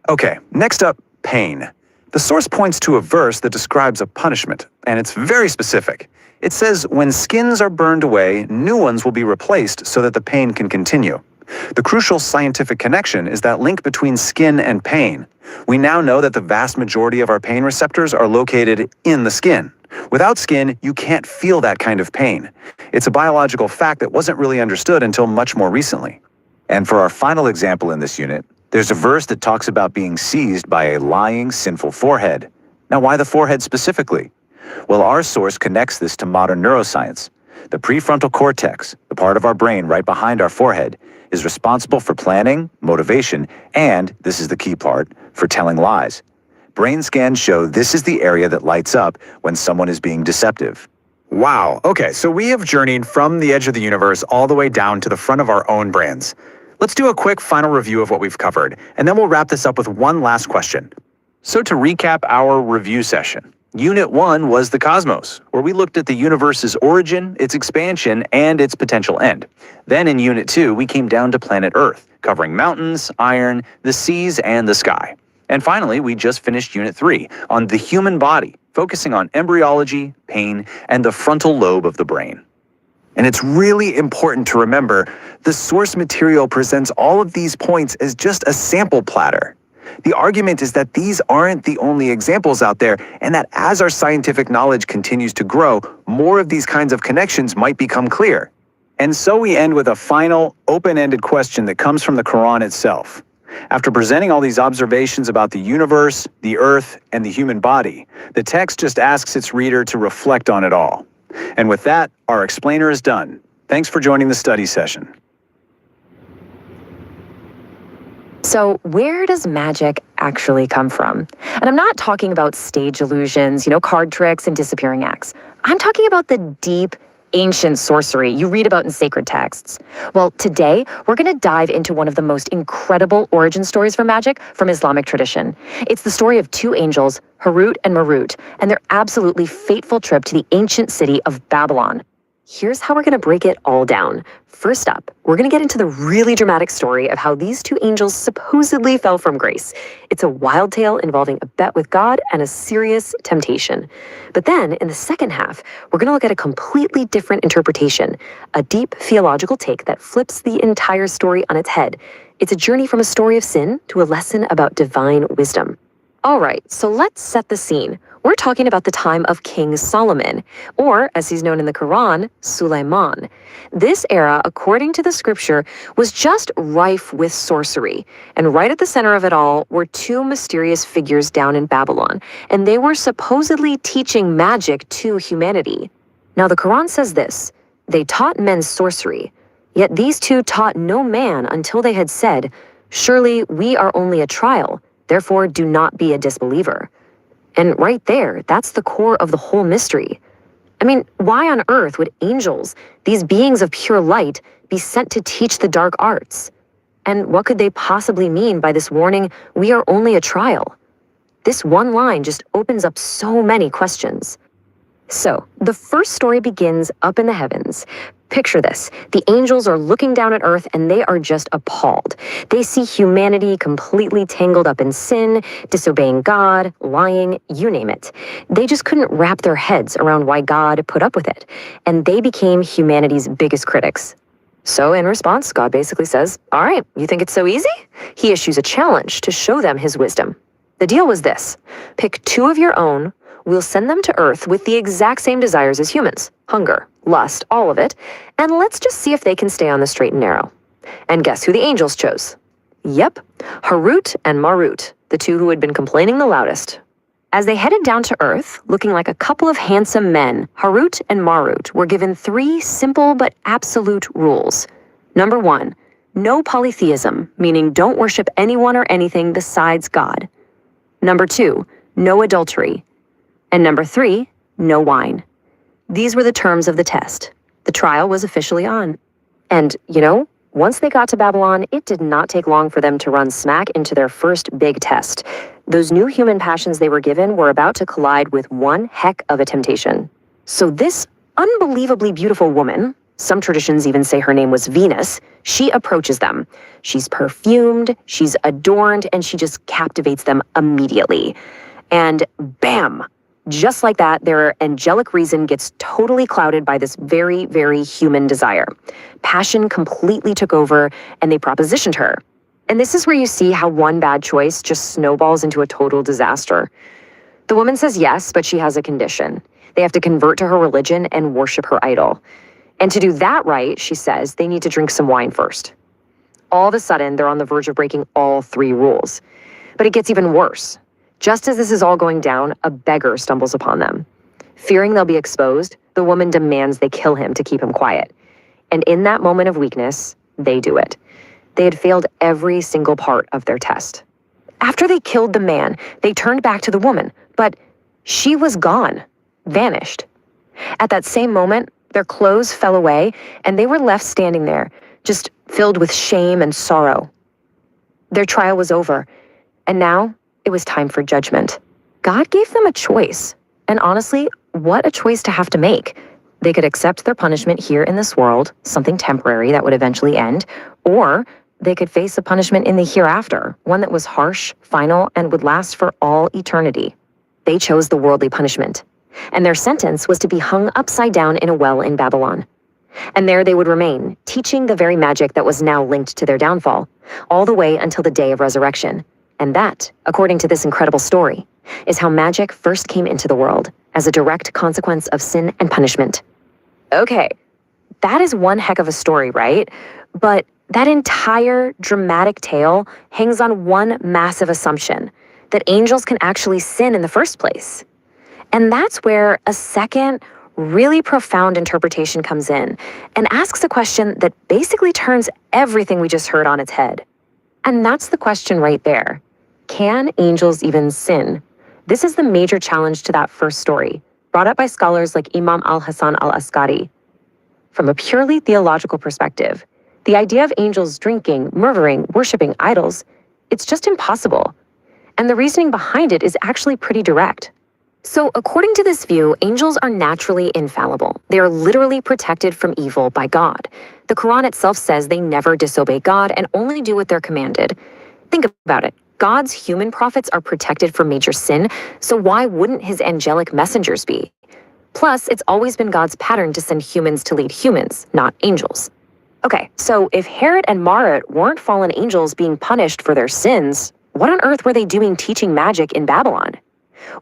Okay, next up, pain. The source points to a verse that describes a punishment, and it's very specific. It says, when skins are burned away, new ones will be replaced so that the pain can continue. The crucial scientific connection is that link between skin and pain. We now know that the vast majority of our pain receptors are located in the skin. Without skin, you can't feel that kind of pain. It's a biological fact that wasn't really understood until much more recently. And for our final example in this unit, there's a verse that talks about being seized by a lying, sinful forehead. Now, why the forehead specifically? Well, our source connects this to modern neuroscience. The prefrontal cortex, the part of our brain right behind our forehead, is responsible for planning, motivation, and, this is the key part, for telling lies. Brain scans show this is the area that lights up when someone is being deceptive. Wow, okay, so we have journeyed from the edge of the universe all the way down to the front of our own brains. Let's do a quick final review of what we've covered, and then we'll wrap this up with one last question. So to recap our review session, Unit 1 was the cosmos, where we looked at the universe's origin, its expansion, and its potential end. Then in Unit 2, we came down to planet Earth, covering mountains, iron, the seas, and the sky. And finally, we just finished Unit 3 on the human body, focusing on embryology, pain, and the frontal lobe of the brain. And it's really important to remember, the source material presents all of these points as just a sample platter. The argument is that these aren't the only examples out there, and that as our scientific knowledge continues to grow, more of these kinds of connections might become clear. And so we end with a final, open-ended question that comes from the Quran itself. After presenting all these observations about the universe, the earth, and the human body, the text just asks its reader to reflect on it all. And with that, our explainer is done. Thanks for joining the study session. So where does magic actually come from? And I'm not talking about stage illusions, card tricks and disappearing acts. I'm talking about the deep, ancient sorcery you read about in sacred texts. Well, today, we're going to dive into one of the most incredible origin stories for magic from Islamic tradition. It's the story of two angels, Harut and Marut, and their absolutely fateful trip to the ancient city of Babylon. Here's how we're going to break it all down. First up, we're going to get into the really dramatic story of how these two angels supposedly fell from grace. It's a wild tale involving a bet with God and a serious temptation. But then, in the second half, we're going to look at a completely different interpretation, a deep theological take that flips the entire story on its head. It's a journey from a story of sin to a lesson about divine wisdom. All right, so let's set the scene. We're talking about the time of King Solomon, or as he's known in the Quran, Sulaiman. This era, according to the scripture, was just rife with sorcery. And right at the center of it all were two mysterious figures down in Babylon, and they were supposedly teaching magic to humanity. Now the Quran says this, they taught men sorcery, yet these two taught no man until they had said, surely we are only a trial, therefore do not be a disbeliever. And right there, that's the core of the whole mystery. I mean, why on earth would angels, these beings of pure light, be sent to teach the dark arts? And what could they possibly mean by this warning, we are only a trial? This one line just opens up so many questions. So, the first story begins up in the heavens. Picture this. The angels are looking down at earth and they are just appalled. They see humanity completely tangled up in sin, disobeying God, lying, you name it. They just couldn't wrap their heads around why God put up with it. And they became humanity's biggest critics. So in response, God basically says, all right, you think it's so easy? He issues a challenge to show them his wisdom. The deal was this. Pick two of your own. We'll send them to Earth with the exact same desires as humans. Hunger, lust, all of it. And let's just see if they can stay on the straight and narrow. And guess who the angels chose? Yep, Harut and Marut, the two who had been complaining the loudest. As they headed down to Earth, looking like a couple of handsome men, Harut and Marut were given three simple but absolute rules. Number one, no polytheism, meaning don't worship anyone or anything besides God. Number two, no adultery. And number three, no wine. These were the terms of the test. The trial was officially on. And, once they got to Babylon, it did not take long for them to run smack into their first big test. Those new human passions they were given were about to collide with one heck of a temptation. So this unbelievably beautiful woman, some traditions even say her name was Venus, she approaches them. She's perfumed, she's adorned, and she just captivates them immediately. And bam! Just like that, their angelic reason gets totally clouded by this very, very human desire. Passion completely took over, and they propositioned her. And this is where you see how one bad choice just snowballs into a total disaster. The woman says yes, but she has a condition. They have to convert to her religion and worship her idol. And to do that right, she says, they need to drink some wine first. All of a sudden, they're on the verge of breaking all three rules. But it gets even worse. Just as this is all going down, a beggar stumbles upon them. Fearing they'll be exposed, the woman demands they kill him to keep him quiet. And in that moment of weakness, they do it. They had failed every single part of their test. After they killed the man, they turned back to the woman, but she was gone, vanished. At that same moment, their clothes fell away, and they were left standing there, just filled with shame and sorrow. Their trial was over, and now it was time for judgment. God gave them a choice. And honestly, what a choice to have to make. They could accept their punishment here in this world, something temporary that would eventually end, or they could face a punishment in the hereafter, one that was harsh, final, and would last for all eternity. They chose the worldly punishment, and their sentence was to be hung upside down in a well in Babylon. And there they would remain, teaching the very magic that was now linked to their downfall, all the way until the day of resurrection. And that, according to this incredible story, is how magic first came into the world as a direct consequence of sin and punishment. Okay, that is one heck of a story, right? But That entire dramatic tale hangs on one massive assumption, that angels can actually sin in the first place. And that's where a second, really profound interpretation comes in and asks a question that basically turns everything we just heard on its head. And that's the question right there. Can angels even sin? This is the major challenge to that first story, brought up by scholars like Imam al-Hasan al-Askari. From a purely theological perspective, the idea of angels drinking, murdering, worshiping idols, it's just impossible. And the reasoning behind it is actually pretty direct. So according to this view, angels are naturally infallible. They are literally protected from evil by God. The Quran itself says they never disobey God and only do what they're commanded. Think about it. God's human prophets are protected from major sin, so why wouldn't his angelic messengers be? Plus, it's always been God's pattern to send humans to lead humans, not angels. Okay, so if Herod and Marut weren't fallen angels being punished for their sins, what on earth were they doing teaching magic in Babylon?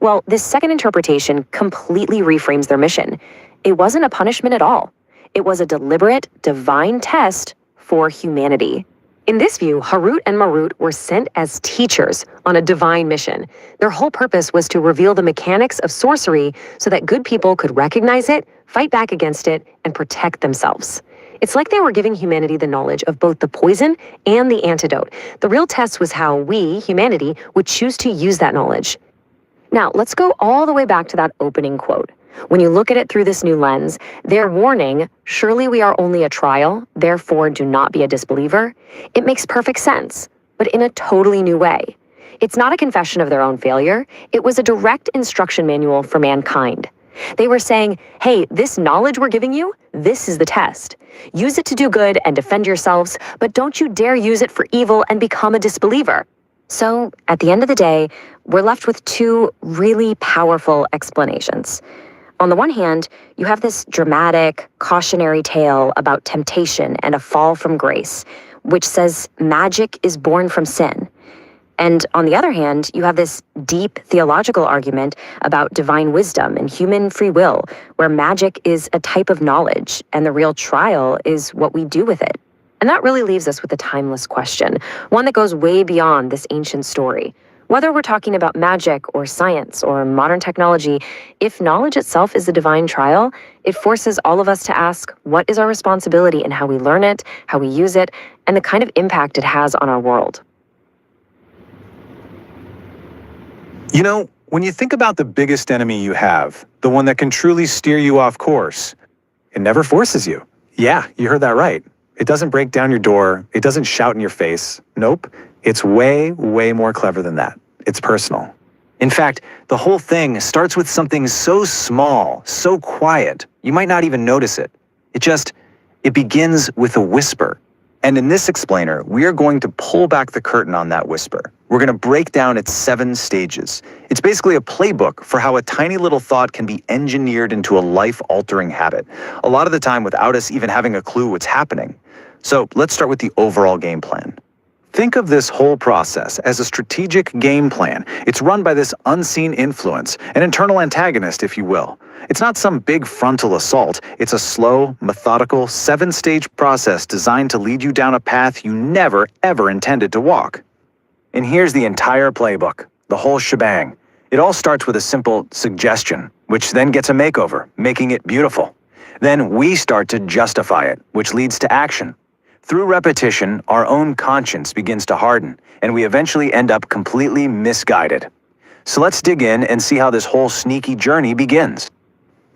Well, this second interpretation completely reframes their mission. It wasn't a punishment at all. It was a deliberate, divine test for humanity. In this view, Harut and Marut were sent as teachers on a divine mission. Their whole purpose was to reveal the mechanics of sorcery so that good people could recognize it, fight back against it, and protect themselves. It's like they were giving humanity the knowledge of both the poison and the antidote. The real test was how we, humanity, would choose to use that knowledge. Now, let's go all the way back to that opening quote. When you look at it through this new lens, their warning, surely we are only a trial, therefore do not be a disbeliever, it makes perfect sense, but in a totally new way. It's not a confession of their own failure, it was a direct instruction manual for mankind. They were saying, hey, this knowledge we're giving you, this is the test. Use it to do good and defend yourselves, but don't you dare use it for evil and become a disbeliever. So, at the end of the day, we're left with two really powerful explanations. On the one hand, you have this dramatic, cautionary tale about temptation and a fall from grace, which says magic is born from sin. And on the other hand, you have this deep theological argument about divine wisdom and human free will, where magic is a type of knowledge, and the real trial is what we do with it. And that really leaves us with a timeless question, one that goes way beyond this ancient story. Whether we're talking about magic or science or modern technology, if knowledge itself is a divine trial, it forces all of us to ask, what is our responsibility in how we learn it, how we use it, and the kind of impact it has on our world? You know, when you think about the biggest enemy you have, the one that can truly steer you off course, it never forces you. Yeah, you heard that right. It doesn't break down your door. It doesn't shout in your face. Nope. It's way, way more clever than that. It's personal. In fact, the whole thing starts with something so small, so quiet, you might not even notice it. It begins with a whisper. And in this explainer, we are going to pull back the curtain on that whisper. We're going to break down its 7 stages. It's basically a playbook for how a tiny little thought can be engineered into a life-altering habit, a lot of the time without us even having a clue what's happening. So let's start with the overall game plan. Think of this whole process as a strategic game plan. It's run by this unseen influence, an internal antagonist, if you will. It's not some big frontal assault. It's a slow, methodical, 7-stage process designed to lead you down a path you never, ever intended to walk. And here's the entire playbook, the whole shebang. It all starts with a simple suggestion, which then gets a makeover, making it beautiful. Then we start to justify it, which leads to action. Through repetition, our own conscience begins to harden, and we eventually end up completely misguided. So let's dig in and see how this whole sneaky journey begins.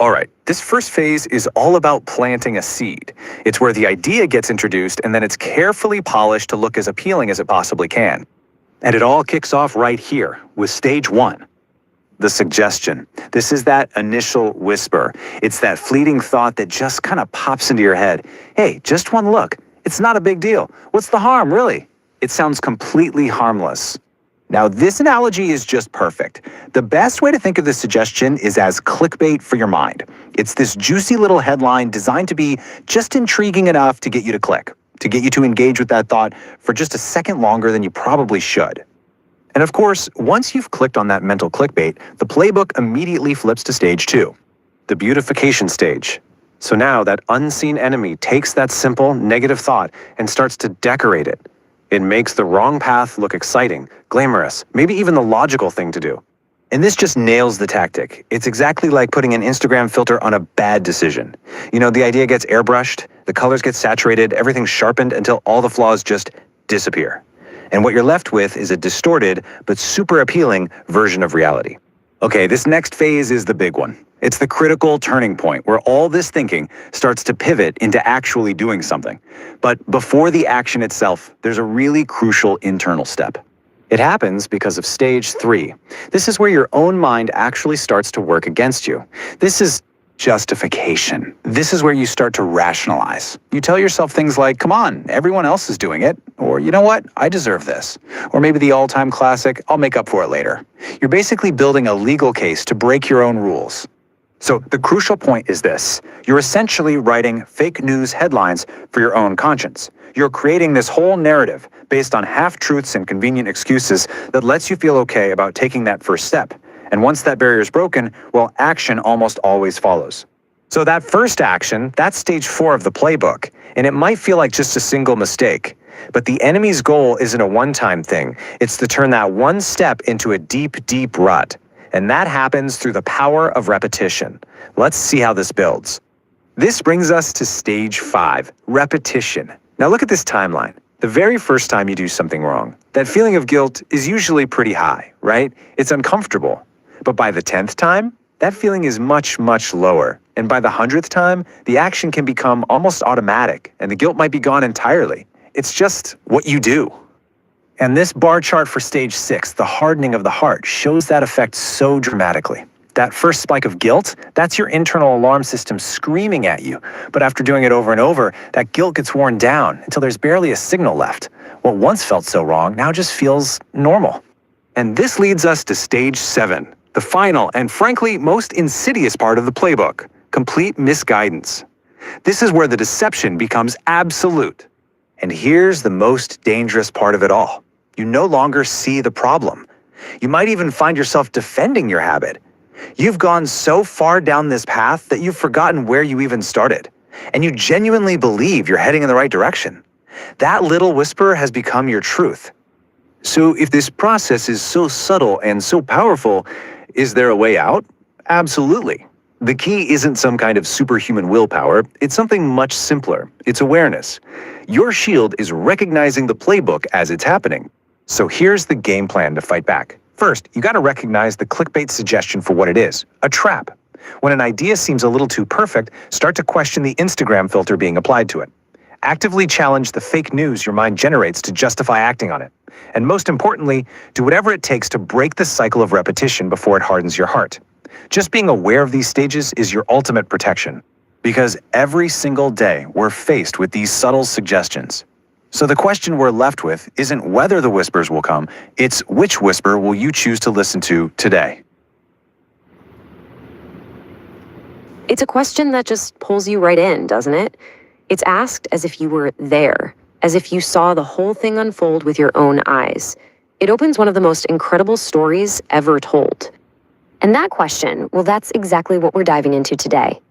All right, this first phase is all about planting a seed. It's where the idea gets introduced and then it's carefully polished to look as appealing as it possibly can. And it all kicks off right here with stage 1. The suggestion. This is that initial whisper. It's that fleeting thought that just kind of pops into your head. Hey, just one look. It's not a big deal. What's the harm, really? It sounds completely harmless. Now, this analogy is just perfect. The best way to think of this suggestion is as clickbait for your mind. It's this juicy little headline designed to be just intriguing enough to get you to click, to get you to engage with that thought for just a second longer than you probably should. And of course, once you've clicked on that mental clickbait, the playbook immediately flips to stage 2, the beautification stage. So now that unseen enemy takes that simple, negative thought and starts to decorate it. It makes the wrong path look exciting, glamorous, maybe even the logical thing to do. And this just nails the tactic. It's exactly like putting an Instagram filter on a bad decision. You know, the idea gets airbrushed, the colors get saturated, everything's sharpened until all the flaws just disappear. And what you're left with is a distorted but super appealing version of reality. Okay, this next phase is the big one. It's the critical turning point where all this thinking starts to pivot into actually doing something. But before the action itself, there's a really crucial internal step. It happens because of stage 3. This is where your own mind actually starts to work against you. This is justification. This is where you start to rationalize. You tell yourself things like, come on, everyone else is doing it. Or, you know what, I deserve this. Or maybe the all-time classic, I'll make up for it later. You're basically building a legal case to break your own rules. So the crucial point is this. You're essentially writing fake news headlines for your own conscience. You're creating this whole narrative based on half-truths and convenient excuses that lets you feel okay about taking that first step. And once that barrier is broken, well, action almost always follows. So that first action, that's stage 4 of the playbook, and it might feel like just a single mistake. But the enemy's goal isn't a one-time thing. It's to turn that one step into a deep, deep rut. And that happens through the power of repetition. Let's see how this builds. This brings us to stage 5, repetition. Now look at this timeline. The very first time you do something wrong, that feeling of guilt is usually pretty high, right? It's uncomfortable. But by the 10th time, that feeling is much, much lower. And by the 100th time, the action can become almost automatic, and the guilt might be gone entirely. It's just what you do. And this bar chart for stage 6, the hardening of the heart, shows that effect so dramatically. That first spike of guilt, that's your internal alarm system screaming at you. But after doing it over and over, that guilt gets worn down until there's barely a signal left. What once felt so wrong now just feels normal. And this leads us to stage 7, the final and frankly most insidious part of the playbook, complete misguidance. This is where the deception becomes absolute. And here's the most dangerous part of it all. You no longer see the problem. You might even find yourself defending your habit. You've gone so far down this path that you've forgotten where you even started. And you genuinely believe you're heading in the right direction. That little whisper has become your truth. So if this process is so subtle and so powerful, is there a way out? Absolutely. The key isn't some kind of superhuman willpower, it's something much simpler. It's awareness. Your shield is recognizing the playbook as it's happening. So here's the game plan to fight back. First, you gotta recognize the clickbait suggestion for what it is, a trap. When an idea seems a little too perfect, start to question the Instagram filter being applied to it. Actively challenge the fake news your mind generates to justify acting on it. And most importantly, do whatever it takes to break the cycle of repetition before it hardens your heart. Just being aware of these stages is your ultimate protection. Because every single day, we're faced with these subtle suggestions. So the question we're left with isn't whether the whispers will come, it's which whisper will you choose to listen to today? It's a question that just pulls you right in, doesn't it? It's asked as if you were there, as if you saw the whole thing unfold with your own eyes. It opens one of the most incredible stories ever told. And that question, well, that's exactly what we're diving into today.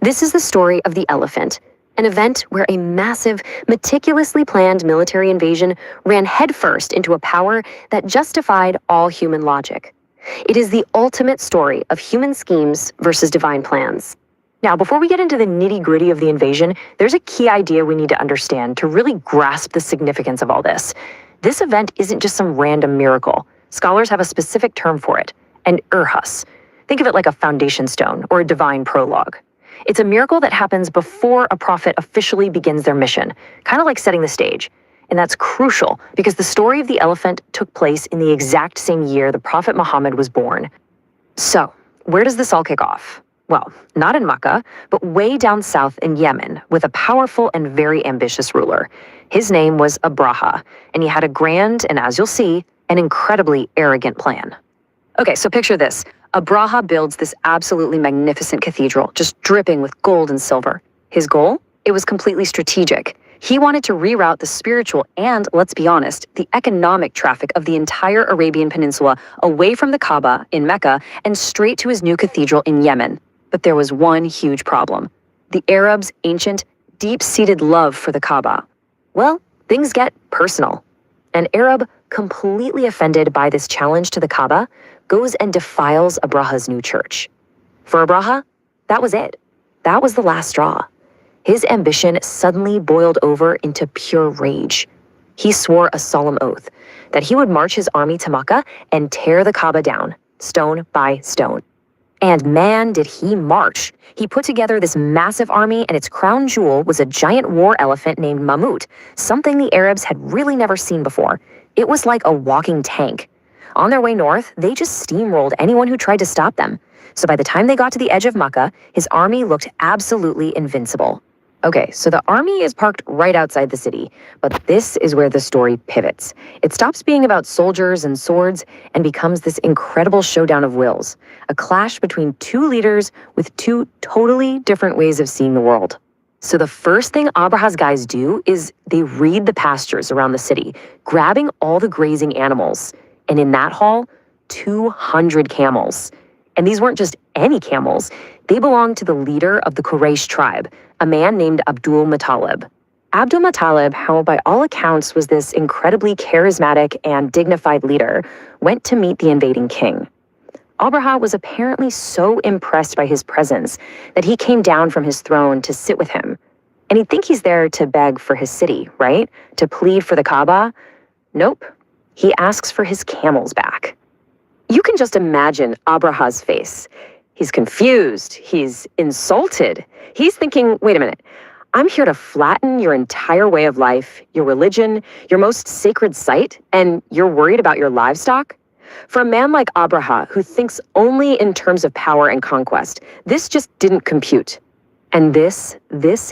This is the story of the elephant, an event where a massive, meticulously planned military invasion ran headfirst into a power that justified all human logic. It is the ultimate story of human schemes versus divine plans. Now, before we get into the nitty-gritty of the invasion, there's a key idea we need to understand to really grasp the significance of all this. This event isn't just some random miracle. Scholars have a specific term for it, an urhus. Think of it like a foundation stone or a divine prologue. It's a miracle that happens before a prophet officially begins their mission, kind of like setting the stage. And that's crucial because the story of the elephant took place in the exact same year the Prophet Muhammad was born. So, where does this all kick off? Well, not in Mecca, but way down south in Yemen with a powerful and very ambitious ruler. His name was Abraha, and he had a grand, and as you'll see, an incredibly arrogant plan. Okay, so picture this. Abraha builds this absolutely magnificent cathedral, just dripping with gold and silver. His goal? It was completely strategic. He wanted to reroute the spiritual and, let's be honest, the economic traffic of the entire Arabian Peninsula away from the Kaaba in Mecca and straight to his new cathedral in Yemen. But there was one huge problem. the Arabs' ancient, deep-seated love for the Kaaba. Well, things get personal. An Arab, completely offended by this challenge to the Kaaba, goes and defiles Abraha's new church. For Abraha, that was it. That was the last straw. His ambition suddenly boiled over into pure rage. He swore a solemn oath that he would march his army to Makkah and tear the Kaaba down, stone by stone. And man, did he march. He put together this massive army, and its crown jewel was a giant war elephant named Mamut, something the Arabs had really never seen before. It was like a walking tank. On their way north, they just steamrolled anyone who tried to stop them. So by the time they got to the edge of Makkah, his army looked absolutely invincible. Okay, so the army is parked right outside the city, but this is where the story pivots. It stops being about soldiers and swords and becomes this incredible showdown of wills, a clash between two leaders with two totally different ways of seeing the world. So the first thing Abraha's guys do is they raid the pastures around the city, grabbing all the grazing animals. And in that haul, 200 camels. And these weren't just any camels. They belonged to the leader of the Quraysh tribe, a man named Abdul Muttalib. Abdul Muttalib, who by all accounts was this incredibly charismatic and dignified leader, went to meet the invading king. Abraha was apparently so impressed by his presence that he came down from his throne to sit with him. And he'd think he's there to beg for his city, right? To plead for the Kaaba? Nope. He asks for his camels back. You can just imagine Abraha's face. He's confused. He's insulted. He's thinking, wait a minute, I'm here to flatten your entire way of life, your religion, your most sacred site, and you're worried about your livestock? For a man like Abraha, who thinks only in terms of power and conquest, this just didn't compute. And this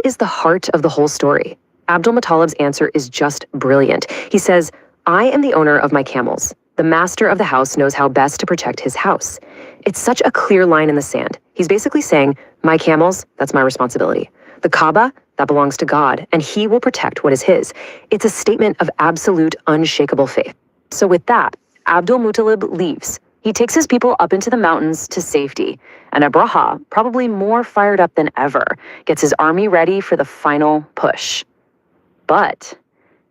is the heart of the whole story. Abdul Muttalib's answer is just brilliant. He says, I am the owner of my camels. The master of the house knows how best to protect his house. It's such a clear line in the sand. He's basically saying, my camels, that's my responsibility. The Kaaba, that belongs to God, and he will protect what is his. It's a statement of absolute, unshakable faith. So with that, Abdul Muttalib leaves. He takes his people up into the mountains to safety. And Abraha, probably more fired up than ever, gets his army ready for the final push. But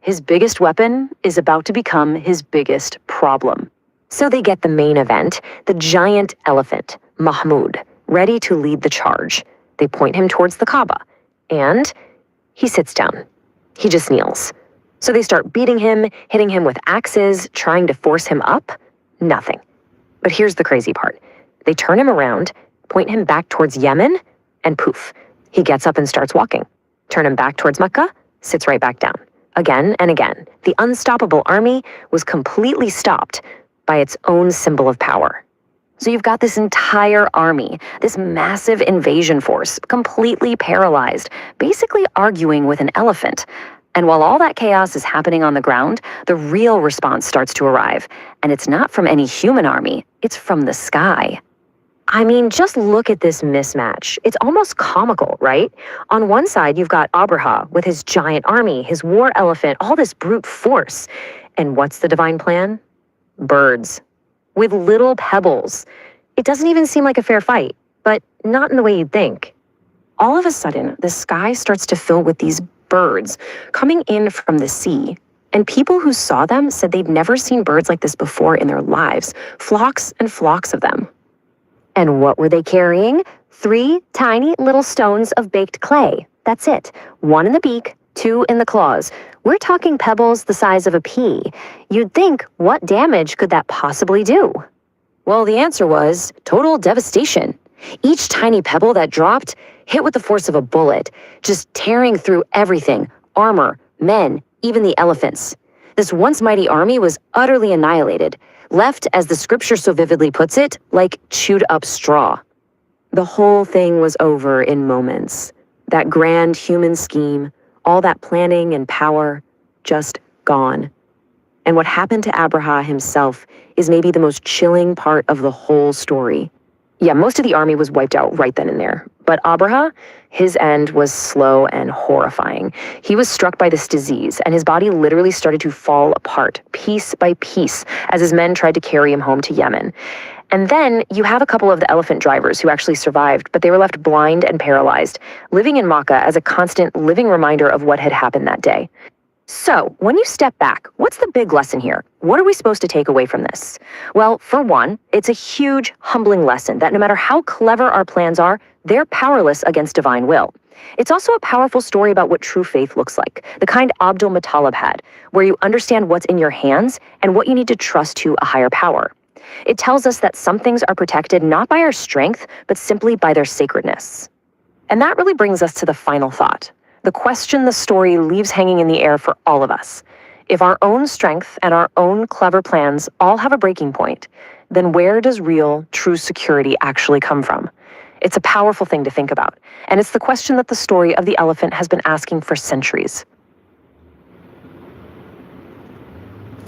his biggest weapon is about to become his biggest problem. So they get the main event, the giant elephant, Mahmud, ready to lead the charge. They point him towards the Kaaba, and he sits down. He just kneels. So they start beating him, hitting him with axes, trying to force him up. Nothing. But here's the crazy part. They turn him around, point him back towards Yemen, and poof, he gets up and starts walking. Turn him back towards Mecca, sits right back down. Again and again, the unstoppable army was completely stopped by its own symbol of power. So you've got this entire army, this massive invasion force, completely paralyzed, basically arguing with an elephant. And while all that chaos is happening on the ground, the real response starts to arrive. And it's not from any human army, it's from the sky. I mean, just look at this mismatch. It's almost comical, right? On one side, you've got Abraha with his giant army, his war elephant, all this brute force. And what's the divine plan? Birds. With little pebbles. It doesn't even seem like a fair fight, but not in the way you'd think. All of a sudden, the sky starts to fill with these birds coming in from the sea. And people who saw them said they'd never seen birds like this before in their lives. Flocks and flocks of them. And what were they carrying? 3 tiny little stones of baked clay. That's it. 1 in the beak, 2 in the claws. We're talking pebbles the size of a pea. You'd think, what damage could that possibly do? Well, the answer was total devastation. Each tiny pebble that dropped hit with the force of a bullet, just tearing through everything, armor, men, even the elephants. This once mighty army was utterly annihilated, left, as the scripture so vividly puts it, like chewed up straw. The whole thing was over in moments. That grand human scheme, all that planning and power, just gone. And what happened to Abraha himself is maybe the most chilling part of the whole story. Yeah, most of the army was wiped out right then and there. But Abraha, his end was slow and horrifying. He was struck by this disease, and his body literally started to fall apart, piece by piece, as his men tried to carry him home to Yemen. And then you have a couple of the elephant drivers who actually survived, but they were left blind and paralyzed, living in Makkah as a constant living reminder of what had happened that day. So, when you step back, what's the big lesson here? What are we supposed to take away from this? Well, for one, it's a huge, humbling lesson that no matter how clever our plans are, they're powerless against divine will. It's also a powerful story about what true faith looks like, the kind Abdul Muttalib had, where you understand what's in your hands and what you need to trust to a higher power. It tells us that some things are protected not by our strength, but simply by their sacredness. And that really brings us to the final thought. The question the story leaves hanging in the air for all of us. If our own strength and our own clever plans all have a breaking point, then where does real, true security actually come from? It's a powerful thing to think about, and it's the question that the story of the elephant has been asking for centuries.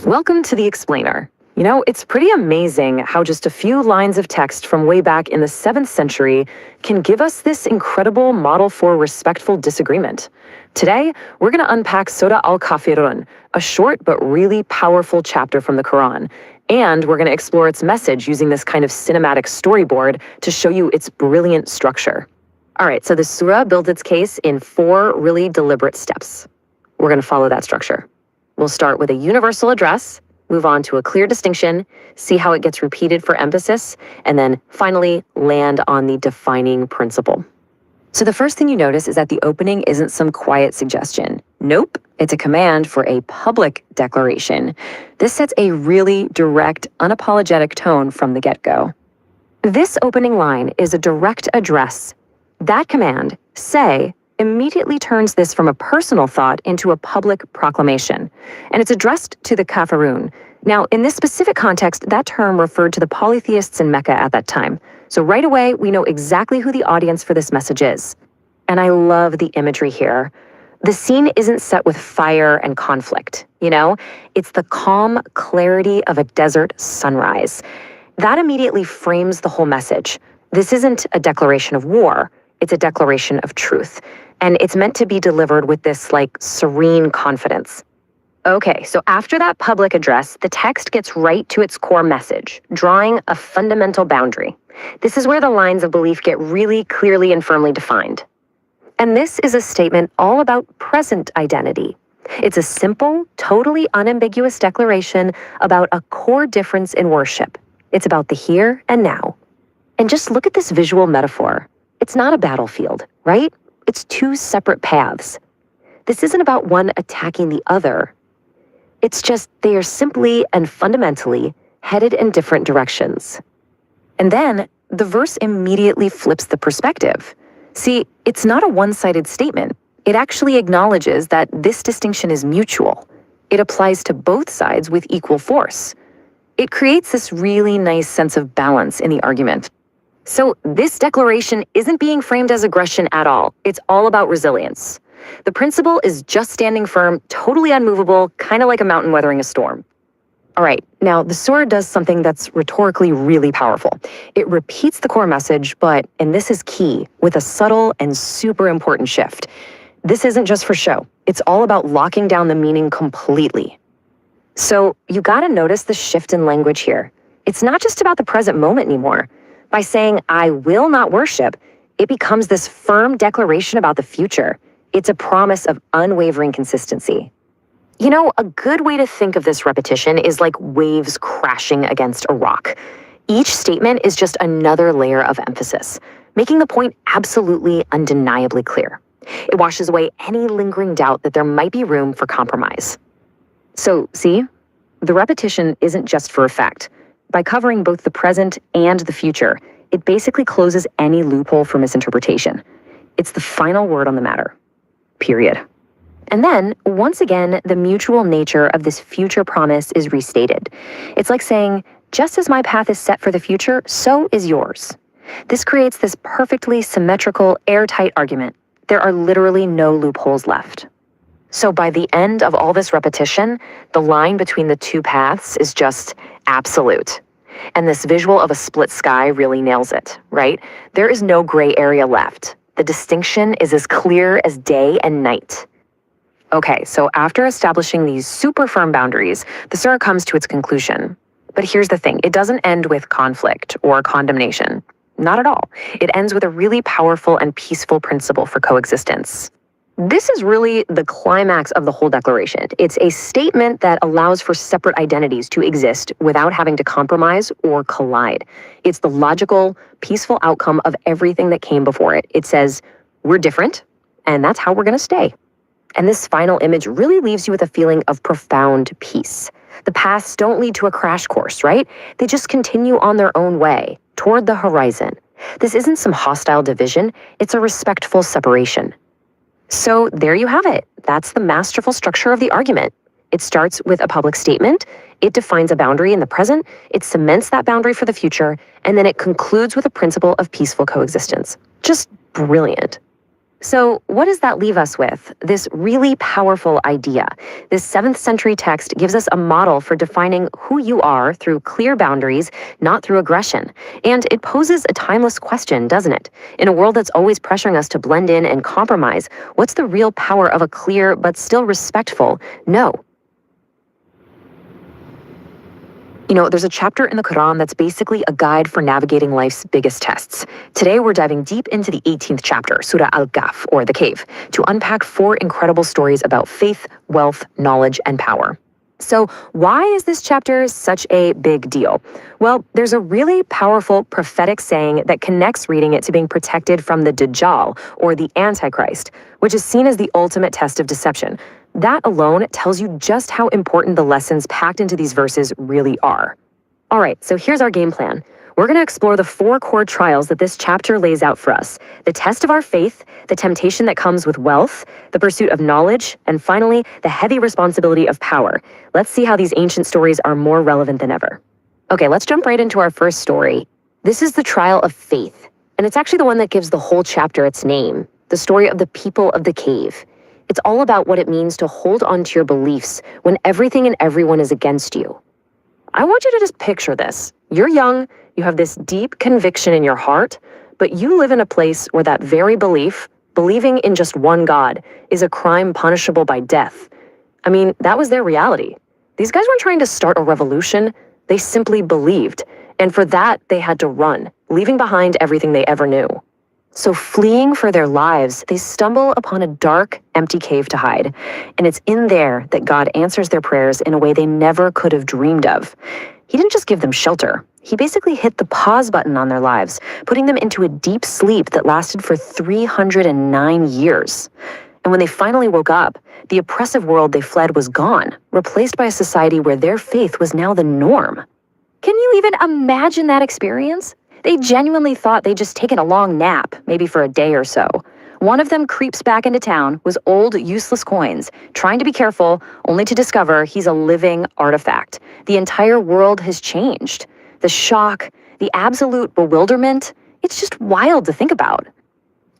Welcome to The Explainer. You know, it's pretty amazing how just a few lines of text from way back in the 7th century can give us this incredible model for respectful disagreement. Today, we're going to unpack Surah Al-Kafirun, a short but really powerful chapter from the Quran. And we're going to explore its message using this kind of cinematic storyboard to show you its brilliant structure. All right, so the surah builds its case in 4 really deliberate steps. We're going to follow that structure. We'll start with a universal address, move on to a clear distinction, see how it gets repeated for emphasis, and then finally land on the defining principle. So the first thing you notice is that the opening isn't some quiet suggestion. Nope, it's a command for a public declaration. This sets a really direct, unapologetic tone from the get-go. This opening line is a direct address. That command, say, immediately turns this from a personal thought into a public proclamation. And it's addressed to the Kafirun. Now, in this specific context, that term referred to the polytheists in Mecca at that time. So right away, we know exactly who the audience for this message is. And I love the imagery here. The scene isn't set with fire and conflict, you know? It's the calm clarity of a desert sunrise. That immediately frames the whole message. This isn't a declaration of war. It's a declaration of truth. And it's meant to be delivered with this, serene confidence. Okay, so after that public address, the text gets right to its core message, drawing a fundamental boundary. This is where the lines of belief get really clearly and firmly defined. And this is a statement all about present identity. It's a simple, totally unambiguous declaration about a core difference in worship. It's about the here and now. And just look at this visual metaphor. It's not a battlefield, right? It's 2 separate paths. This isn't about one attacking the other. It's just they are simply and fundamentally headed in different directions. And then the verse immediately flips the perspective. See, it's not a one-sided statement. It actually acknowledges that this distinction is mutual. It applies to both sides with equal force. It creates this really nice sense of balance in the argument. So this declaration isn't being framed as aggression at all. It's all about resilience. The principle is just standing firm, totally unmovable, kind of like a mountain weathering a storm. All right, now the surah does something that's rhetorically really powerful. It repeats the core message, but, and this is key, with a subtle and super important shift. This isn't just for show. It's all about locking down the meaning completely. So you gotta notice the shift in language here. It's not just about the present moment anymore. By saying, I will not worship, it becomes this firm declaration about the future. It's a promise of unwavering consistency. You know, a good way to think of this repetition is like waves crashing against a rock. Each statement is just another layer of emphasis, making the point absolutely undeniably clear. It washes away any lingering doubt that there might be room for compromise. So, see, the repetition isn't just for effect. By covering both the present and the future, it basically closes any loophole for misinterpretation. It's the final word on the matter. Period. And then, once again, the mutual nature of this future promise is restated. It's like saying, just as my path is set for the future, so is yours. This creates this perfectly symmetrical, airtight argument. There are literally no loopholes left. So by the end of all this repetition, the line between the 2 paths is just absolute. And this visual of a split sky really nails it, right? There is no gray area left. The distinction is as clear as day and night. Okay, so after establishing these super firm boundaries, the surah comes to its conclusion. But here's the thing, it doesn't end with conflict or condemnation. Not at all. It ends with a really powerful and peaceful principle for coexistence. This is really the climax of the whole declaration. It's a statement that allows for separate identities to exist without having to compromise or collide. It's the logical, peaceful outcome of everything that came before it. It says, we're different, and that's how we're going to stay. And this final image really leaves you with a feeling of profound peace. The paths don't lead to a crash course, right? They just continue on their own way, toward the horizon. This isn't some hostile division, it's a respectful separation. So there you have it. That's the masterful structure of the argument. It starts with a public statement, it defines a boundary in the present, it cements that boundary for the future, and then it concludes with a principle of peaceful coexistence. Just brilliant. So what does that leave us with? This really powerful idea. This 7th century text gives us a model for defining who you are through clear boundaries, not through aggression. And it poses a timeless question, doesn't it? In a world that's always pressuring us to blend in and compromise, what's the real power of a clear but still respectful no? You know, there's a chapter in the Quran that's basically a guide for navigating life's biggest tests. Today, we're diving deep into the 18th chapter, Surah Al-Kahf, or the Cave, to unpack 4 incredible stories about faith, wealth, knowledge, and power. So why is this chapter such a big deal? Well, there's a really powerful prophetic saying that connects reading it to being protected from the Dajjal, or the Antichrist, which is seen as the ultimate test of deception. That alone tells you just how important the lessons packed into these verses really are. All right, so here's our game plan. We're going to explore the 4 core trials that this chapter lays out for us: the test of our faith, the temptation that comes with wealth, the pursuit of knowledge, and finally, the heavy responsibility of power. Let's see how these ancient stories are more relevant than ever. Okay, let's jump right into our first story. This is the trial of faith, and it's actually the one that gives the whole chapter its name, the story of the people of the cave. It's all about what it means to hold on to your beliefs when everything and everyone is against you. I want you to just picture this. You're young, you have this deep conviction in your heart, but you live in a place where that very belief, believing in just one God, is a crime punishable by death. I mean, that was their reality. These guys weren't trying to start a revolution, they simply believed. And for that, they had to run, leaving behind everything they ever knew. So fleeing for their lives, they stumble upon a dark, empty cave to hide. And it's in there that God answers their prayers in a way they never could have dreamed of. He didn't just give them shelter. He basically hit the pause button on their lives, putting them into a deep sleep that lasted for 309 years. And when they finally woke up, the oppressive world they fled was gone, replaced by a society where their faith was now the norm. Can you even imagine that experience? They genuinely thought they'd just taken a long nap, maybe for a day or so. One of them creeps back into town with old, useless coins, trying to be careful, only to discover he's a living artifact. The entire world has changed. The shock, the absolute bewilderment, it's just wild to think about.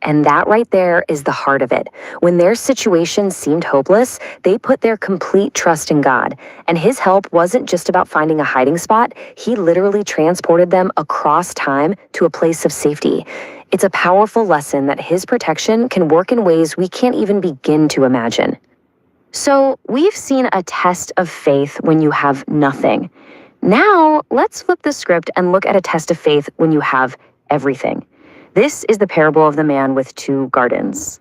And that right there is the heart of it. When their situation seemed hopeless, they put their complete trust in God. And His help wasn't just about finding a hiding spot. He literally transported them across time to a place of safety. It's a powerful lesson that His protection can work in ways we can't even begin to imagine. So we've seen a test of faith when you have nothing. Now let's flip the script and look at a test of faith when you have everything. This is the parable of the man with 2 gardens.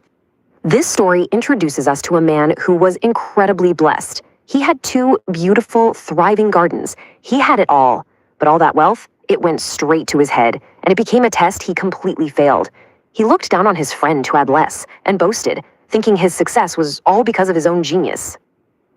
This story introduces us to a man who was incredibly blessed. He had 2 beautiful, thriving gardens. He had it all, but all that wealth, it went straight to his head, and it became a test he completely failed. He looked down on his friend who had less and boasted, thinking his success was all because of his own genius.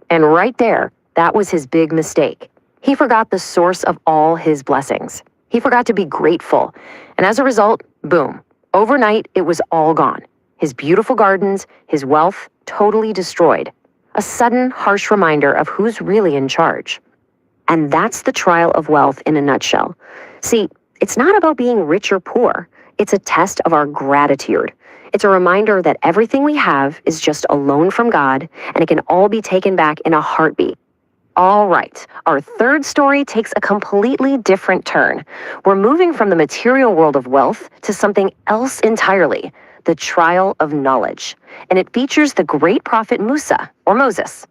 And right there, that was his big mistake. He forgot the source of all his blessings. He forgot to be grateful, and as a result, boom, overnight it was all gone. His beautiful gardens, his wealth, totally destroyed. A sudden, harsh reminder of who's really in charge. And that's the trial of wealth in a nutshell. See, it's not about being rich or poor. It's a test of our gratitude. It's a reminder that everything we have is just a loan from God, and it can all be taken back in a heartbeat. All right, our third story takes a completely different turn. We're moving from the material world of wealth to something else entirely, the trial of knowledge. And it features the great prophet Musa, or Moses.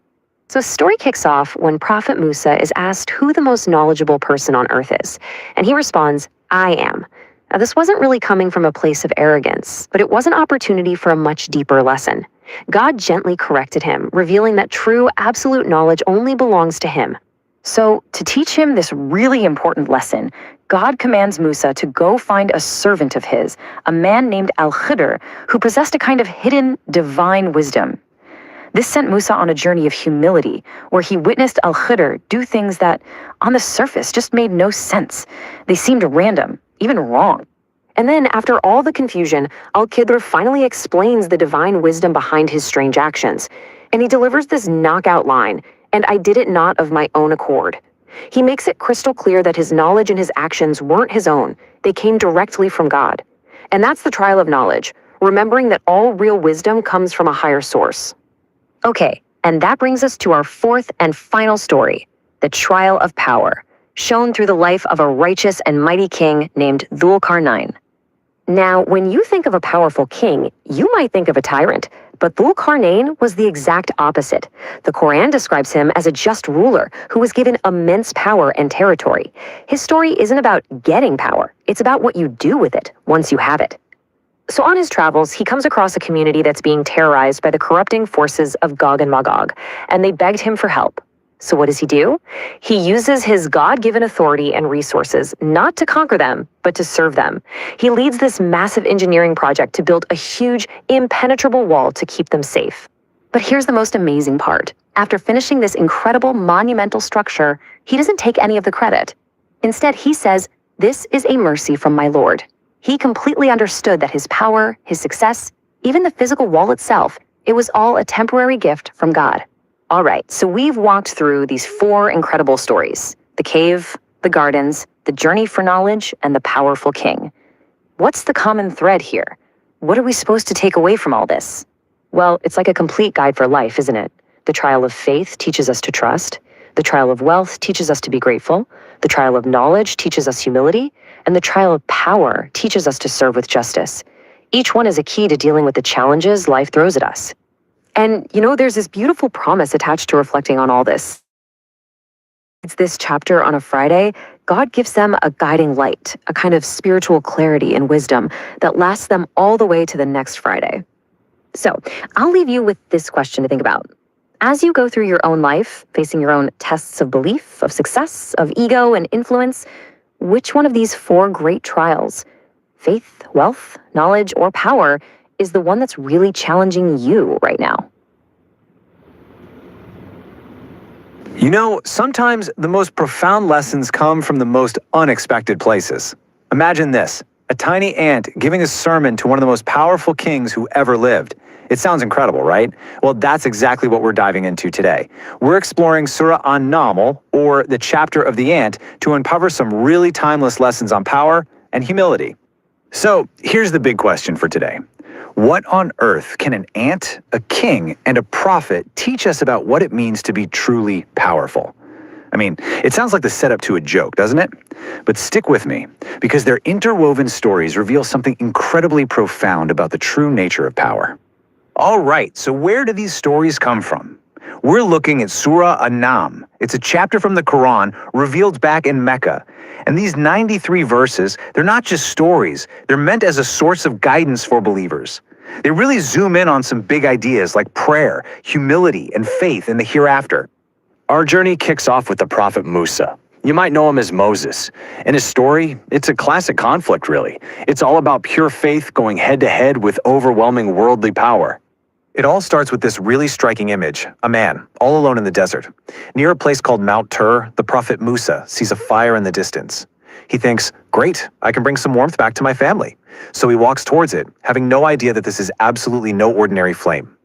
So, the story kicks off when Prophet Musa is asked who the most knowledgeable person on earth is, and he responds, I am. Now, this wasn't really coming from a place of arrogance, but it was an opportunity for a much deeper lesson. God gently corrected him, revealing that true, absolute knowledge only belongs to him. So, to teach him this really important lesson, God commands Musa to go find a servant of his, a man named Al-Khidr, who possessed a kind of hidden divine wisdom. This sent Musa on a journey of humility, where he witnessed Al-Khidr do things that, on the surface, just made no sense. They seemed random, even wrong. And then, after all the confusion, Al-Khidr finally explains the divine wisdom behind his strange actions. And he delivers this knockout line, and I did it not of my own accord. He makes it crystal clear that his knowledge and his actions weren't his own. They came directly from God. And that's the trial of knowledge, remembering that all real wisdom comes from a higher source. Okay, and that brings us to our fourth and final story, the trial of power, shown through the life of a righteous and mighty king named Dhul-Qarnayn. Now, when you think of a powerful king, you might think of a tyrant, but Dhul-Qarnayn was the exact opposite. The Quran describes him as a just ruler who was given immense power and territory. His story isn't about getting power, it's about what you do with it once you have it. So on his travels, he comes across a community that's being terrorized by the corrupting forces of Gog and Magog, and they begged him for help. So what does he do? He uses his God-given authority and resources not to conquer them, but to serve them. He leads this massive engineering project to build a huge, impenetrable wall to keep them safe. But here's the most amazing part. After finishing this incredible, monumental structure, he doesn't take any of the credit. Instead, he says, "This is a mercy from my Lord." He completely understood that his power, his success, even the physical wall itself, it was all a temporary gift from God. All right, so we've walked through these four incredible stories: the cave, the gardens, the journey for knowledge, and the powerful king. What's the common thread here? What are we supposed to take away from all this? Well, it's like a complete guide for life, isn't it? The trial of faith teaches us to trust. The trial of wealth teaches us to be grateful. The trial of knowledge teaches us humility. And the trial of power teaches us to serve with justice. Each one is a key to dealing with the challenges life throws at us. And, there's this beautiful promise attached to reflecting on all this. It's this chapter on a Friday. God gives them a guiding light, a kind of spiritual clarity and wisdom that lasts them all the way to the next Friday. So, I'll leave you with this question to think about. As you go through your own life, facing your own tests of belief, of success, of ego and influence, which one of these four great trials, faith, wealth, knowledge, or power, is the one that's really challenging you right now? Sometimes the most profound lessons come from the most unexpected places. Imagine this, a tiny ant giving a sermon to one of the most powerful kings who ever lived. It sounds incredible, right? Well, that's exactly what we're diving into today. We're exploring Surah An-Naml, or the chapter of the ant, to uncover some really timeless lessons on power and humility. So, here's the big question for today. What on earth can an ant, a king, and a prophet teach us about what it means to be truly powerful? I mean, it sounds like the setup to a joke, doesn't it? But stick with me, because their interwoven stories reveal something incredibly profound about the true nature of power. All right, so where do these stories come from? We're looking at Surah An-Naml. It's a chapter from the Quran revealed back in Mecca. And these 93 verses, they're not just stories. They're meant as a source of guidance for believers. They really zoom in on some big ideas like prayer, humility, and faith in the hereafter. Our journey kicks off with the prophet Musa. You might know him as Moses. In his story, it's a classic conflict, really. It's all about pure faith going head-to-head with overwhelming worldly power. It all starts with this really striking image, a man, all alone in the desert. Near a place called Mount Tur, the prophet Musa sees a fire in the distance. He thinks, great, I can bring some warmth back to my family. So he walks towards it, having no idea that this is absolutely no ordinary flame.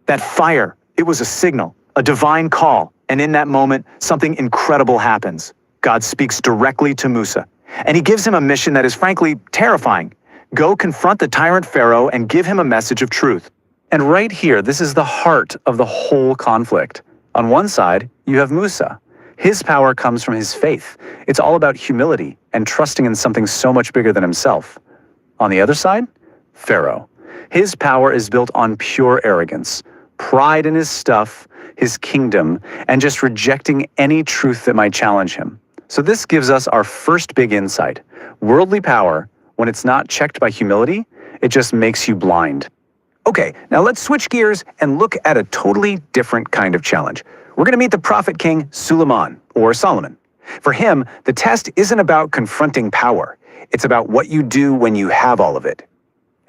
That fire, it was a signal, a divine call, and in that moment, something incredible happens. God speaks directly to Musa, and he gives him a mission that is frankly terrifying. Go confront the tyrant Pharaoh and give him a message of truth. And right here, this is the heart of the whole conflict. On one side, you have Musa. His power comes from his faith. It's all about humility and trusting in something so much bigger than himself. On the other side, Pharaoh. His power is built on pure arrogance. pride in his stuff, his kingdom, and just rejecting any truth that might challenge him. So this gives us our first big insight. Worldly power, when it's not checked by humility, it just makes you blind. Okay, now let's switch gears and look at a totally different kind of challenge. We're going to meet the prophet king Suleiman, or Solomon. For him, the test isn't about confronting power. It's about what you do when you have all of it.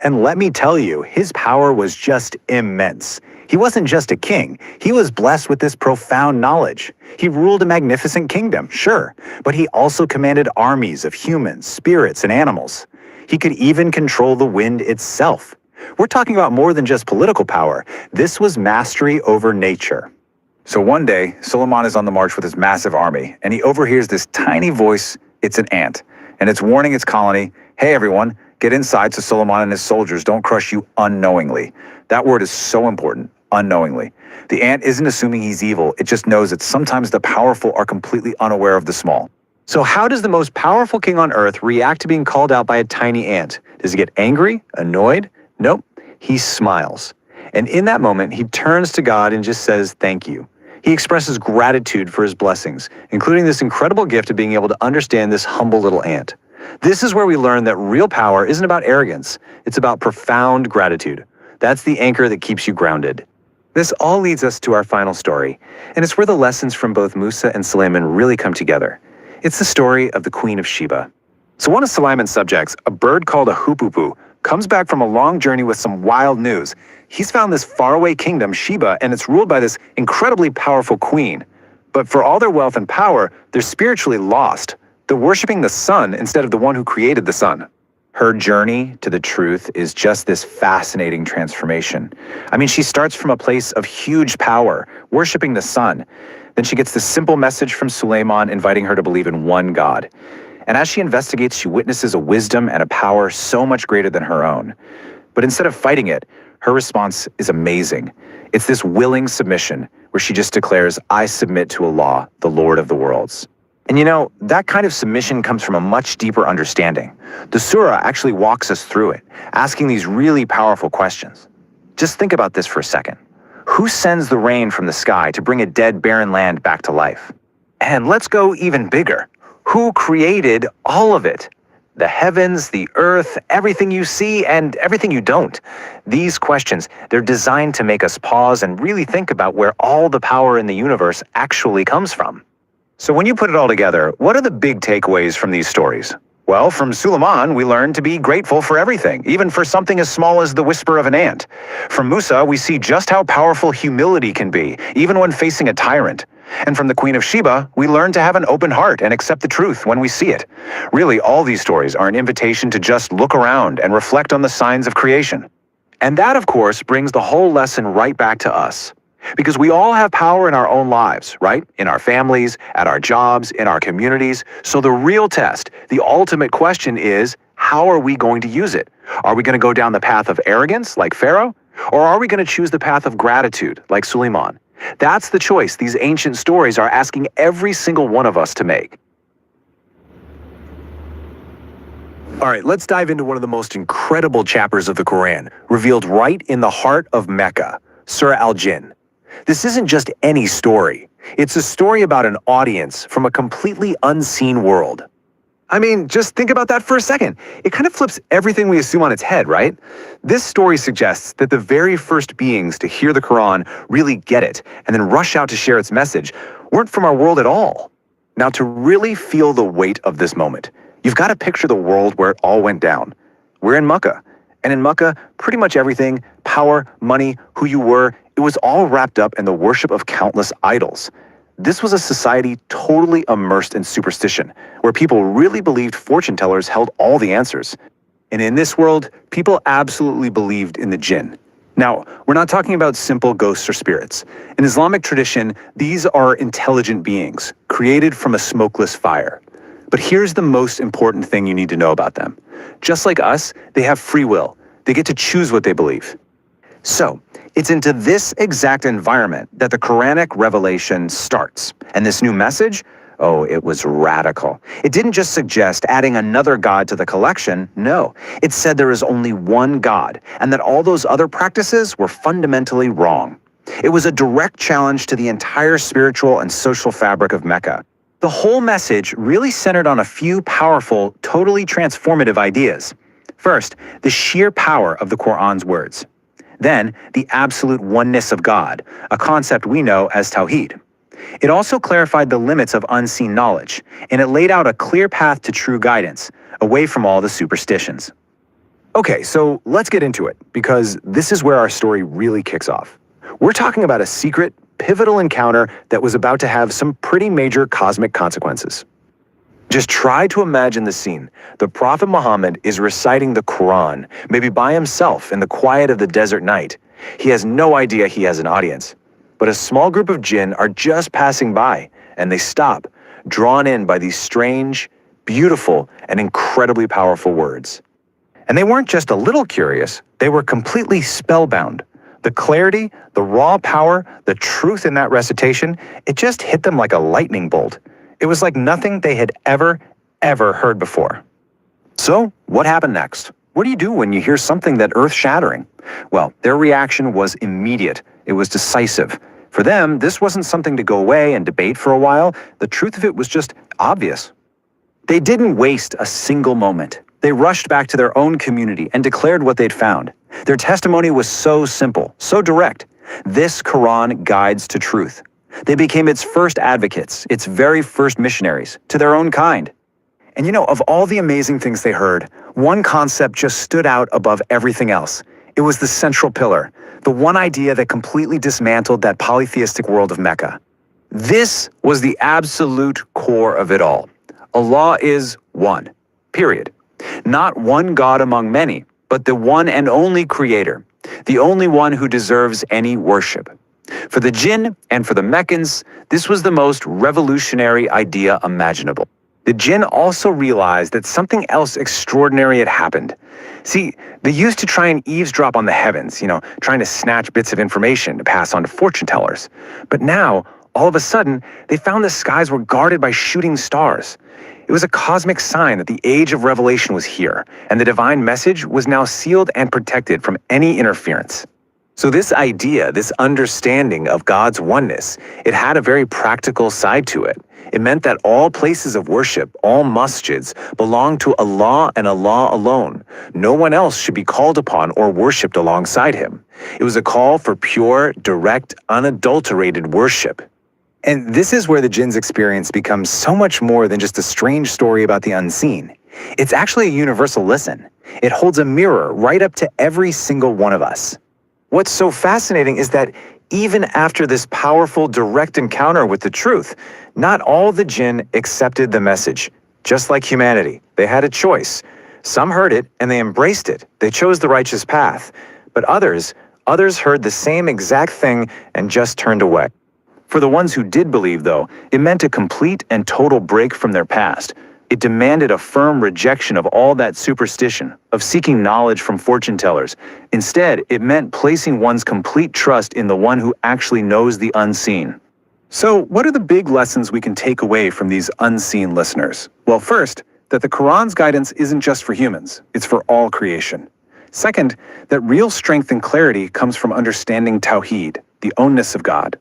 And let me tell you, his power was just immense. He wasn't just a king, he was blessed with this profound knowledge. He ruled a magnificent kingdom, sure, but he also commanded armies of humans, spirits, and animals. He could even control the wind itself. We're talking about more than just political power. This was mastery over nature. So one day, Suleiman is on the march with his massive army, and he overhears this tiny voice. It's an ant, and it's warning its colony, hey everyone, get inside so Suleiman and his soldiers don't crush you unknowingly. That word is so important, unknowingly. The ant isn't assuming he's evil, it just knows that sometimes the powerful are completely unaware of the small. So how does the most powerful king on earth react to being called out by a tiny ant? Does he get angry? Annoyed? Nope, he smiles. And in that moment, he turns to God and just says, thank you. He expresses gratitude for his blessings, including this incredible gift of being able to understand this humble little ant. This is where we learn that real power isn't about arrogance, it's about profound gratitude. That's the anchor that keeps you grounded. This all leads us to our final story, and it's where the lessons from both Musa and Suleiman really come together. It's the story of the Queen of Sheba. So one of Suleiman's subjects, a bird called a hoopoe, comes back from a long journey with some wild news. He's found this faraway kingdom, Sheba, and it's ruled by this incredibly powerful queen. But for all their wealth and power, they're spiritually lost. They're worshiping the sun instead of the one who created the sun. Her journey to the truth is just this fascinating transformation. I mean, she starts from a place of huge power, worshiping the sun. Then she gets this simple message from Suleiman inviting her to believe in one God. And as she investigates, she witnesses a wisdom and a power so much greater than her own. But instead of fighting it, her response is amazing. It's this willing submission where she just declares, I submit to Allah, the Lord of the worlds. And you know, that kind of submission comes from a much deeper understanding. The surah actually walks us through it, asking these really powerful questions. Just think about this for a second. Who sends the rain from the sky to bring a dead, barren land back to life? And let's go even bigger. Who created all of it? The heavens, the earth, everything you see and everything you don't. These questions, they're designed to make us pause and really think about where all the power in the universe actually comes from. So when you put it all together, what are the big takeaways from these stories? Well, from Suleiman, we learn to be grateful for everything, even for something as small as the whisper of an ant. From Musa, we see just how powerful humility can be, even when facing a tyrant. And from the Queen of Sheba, we learn to have an open heart and accept the truth when we see it. Really, all these stories are an invitation to just look around and reflect on the signs of creation. And that, of course, brings the whole lesson right back to us. Because we all have power in our own lives, right? In our families, at our jobs, in our communities. So the real test, the ultimate question is, how are we going to use it? Are we going to go down the path of arrogance, like Pharaoh? Or are we going to choose the path of gratitude, like Suleiman? That's the choice these ancient stories are asking every single one of us to make. All right, let's dive into one of the most incredible chapters of the Quran, revealed right in the heart of Mecca, Surah Al-Jinn. This isn't just any story. It's a story about an audience from a completely unseen world. I mean, just think about that for a second. It kind of flips everything we assume on its head, right? This story suggests that the very first beings to hear the Quran really get it and then rush out to share its message weren't from our world at all. Now, to really feel the weight of this moment, you've got to picture the world where it all went down. We're in Mecca. And in Mecca, pretty much everything, power, money, who you were, it was all wrapped up in the worship of countless idols. This was a society totally immersed in superstition, where people really believed fortune tellers held all the answers. And in this world, people absolutely believed in the jinn. Now, we're not talking about simple ghosts or spirits. In Islamic tradition, these are intelligent beings, created from a smokeless fire. But here's the most important thing you need to know about them. Just like us, they have free will. They get to choose what they believe. So, it's into this exact environment that the Quranic revelation starts. And this new message, oh, it was radical. It didn't just suggest adding another god to the collection. No, it said there is only one God, and that all those other practices were fundamentally wrong. It was a direct challenge to the entire spiritual and social fabric of Mecca. The whole message really centered on a few powerful, totally transformative ideas. First, the sheer power of the Quran's words. Then, the absolute oneness of God, a concept we know as Tawheed. It also clarified the limits of unseen knowledge, and it laid out a clear path to true guidance, away from all the superstitions. Okay, so let's get into it, because this is where our story really kicks off. We're talking about a secret, pivotal encounter that was about to have some pretty major cosmic consequences. Just try to imagine the scene. The Prophet Muhammad is reciting the Quran, maybe by himself in the quiet of the desert night. He has no idea he has an audience. But a small group of jinn are just passing by, and they stop, drawn in by these strange, beautiful, and incredibly powerful words. And they weren't just a little curious, they were completely spellbound. The clarity, the raw power, the truth in that recitation, it just hit them like a lightning bolt. It was like nothing they had ever heard before. So, what happened next? What do you do when you hear something that earth-shattering? Well, their reaction was immediate. It was decisive. For them, this wasn't something to go away and debate for a while. The truth of it was just obvious. They didn't waste a single moment. They rushed back to their own community and declared what they'd found. Their testimony was so simple, so direct. This Quran guides to truth. They became its first advocates, its very first missionaries, to their own kind. And you know, of all the amazing things they heard, one concept just stood out above everything else. It was the central pillar, the one idea that completely dismantled that polytheistic world of Mecca. This was the absolute core of it all. Allah is one, period. Not one God among many, but the one and only creator, the only one who deserves any worship. For the jinn and for the Meccans, this was the most revolutionary idea imaginable. The jinn also realized that something else extraordinary had happened. See, they used to try and eavesdrop on the heavens, trying to snatch bits of information to pass on to fortune tellers. But now, all of a sudden, they found the skies were guarded by shooting stars. It was a cosmic sign that the age of revelation was here, and the divine message was now sealed and protected from any interference. So this idea, this understanding of God's oneness, it had a very practical side to it. It meant that all places of worship, all masjids, belonged to Allah and Allah alone. No one else should be called upon or worshipped alongside him. It was a call for pure, direct, unadulterated worship. And this is where the jinn's experience becomes so much more than just a strange story about the unseen. It's actually a universal listen. It holds a mirror right up to every single one of us. What's so fascinating is that even after this powerful, direct encounter with the truth, not all the jinn accepted the message. Just like humanity, they had a choice. Some heard it and they embraced it. They chose the righteous path. But others heard the same exact thing and just turned away. For the ones who did believe, though, it meant a complete and total break from their past. It demanded a firm rejection of all that superstition, of seeking knowledge from fortune tellers. Instead, it meant placing one's complete trust in the one who actually knows the unseen. So, what are the big lessons we can take away from these unseen listeners? Well, first, that the Quran's guidance isn't just for humans, it's for all creation. Second, that real strength and clarity comes from understanding Tawheed, the ownness of God.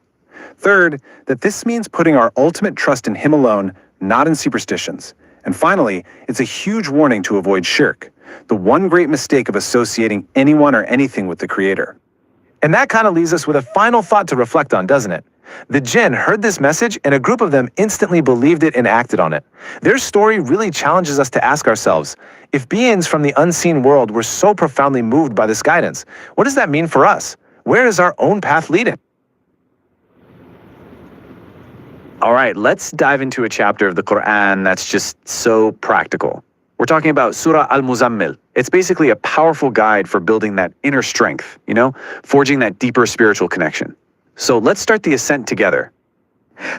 Third, that this means putting our ultimate trust in Him alone, not in superstitions. And finally, it's a huge warning to avoid shirk, the one great mistake of associating anyone or anything with the Creator. And that kind of leaves us with a final thought to reflect on, doesn't it? The jinn heard this message and a group of them instantly believed it and acted on it. Their story really challenges us to ask ourselves, if beings from the unseen world were so profoundly moved by this guidance, what does that mean for us? Where is our own path leading? All right, let's dive into a chapter of the Quran that's just so practical. We're talking about Surah Al-Muzammil. It's basically a powerful guide for building that inner strength, forging that deeper spiritual connection. So let's start the ascent together.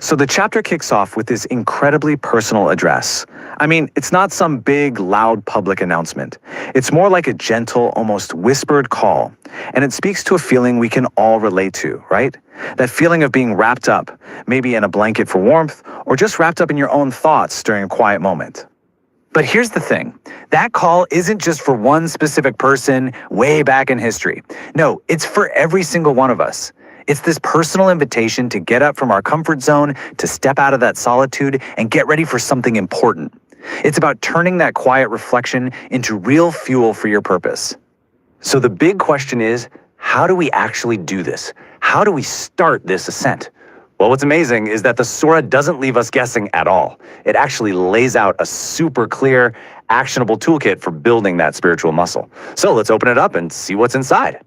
So the chapter kicks off with this incredibly personal address. I mean, it's not some big, loud public announcement. It's more like a gentle, almost whispered call. And it speaks to a feeling we can all relate to, right? That feeling of being wrapped up, maybe in a blanket for warmth, or just wrapped up in your own thoughts during a quiet moment. But here's the thing. That call isn't just for one specific person way back in history. No, it's for every single one of us. It's this personal invitation to get up from our comfort zone, to step out of that solitude, and get ready for something important. It's about turning that quiet reflection into real fuel for your purpose. So the big question is, how do we actually do this? How do we start this ascent? Well, what's amazing is that the surah doesn't leave us guessing at all. It actually lays out a super clear, actionable toolkit for building that spiritual muscle. So let's open it up and see what's inside.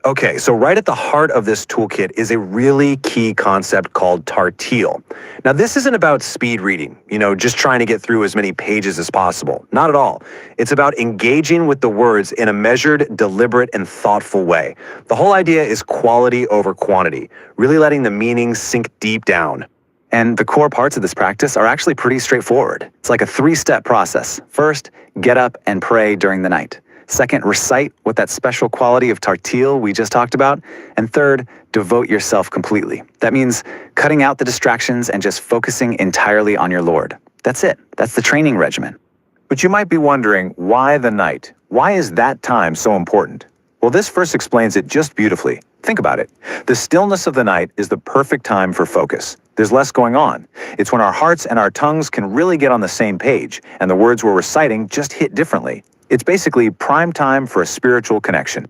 Okay, so right at the heart of this toolkit is a really key concept called tartil. Now, this isn't about speed reading, just trying to get through as many pages as possible. Not at all. It's about engaging with the words in a measured, deliberate, and thoughtful way. The whole idea is quality over quantity, really letting the meaning sink deep down. And the core parts of this practice are actually pretty straightforward. It's like a 3-step process. First, get up and pray during the night. Second, recite with that special quality of tartil we just talked about. And third, devote yourself completely. That means cutting out the distractions and just focusing entirely on your Lord. That's it. That's the training regimen. But you might be wondering, why the night? Why is that time so important? Well, this verse explains it just beautifully. Think about it. The stillness of the night is the perfect time for focus. There's less going on. It's when our hearts and our tongues can really get on the same page, and the words we're reciting just hit differently. It's basically prime time for a spiritual connection.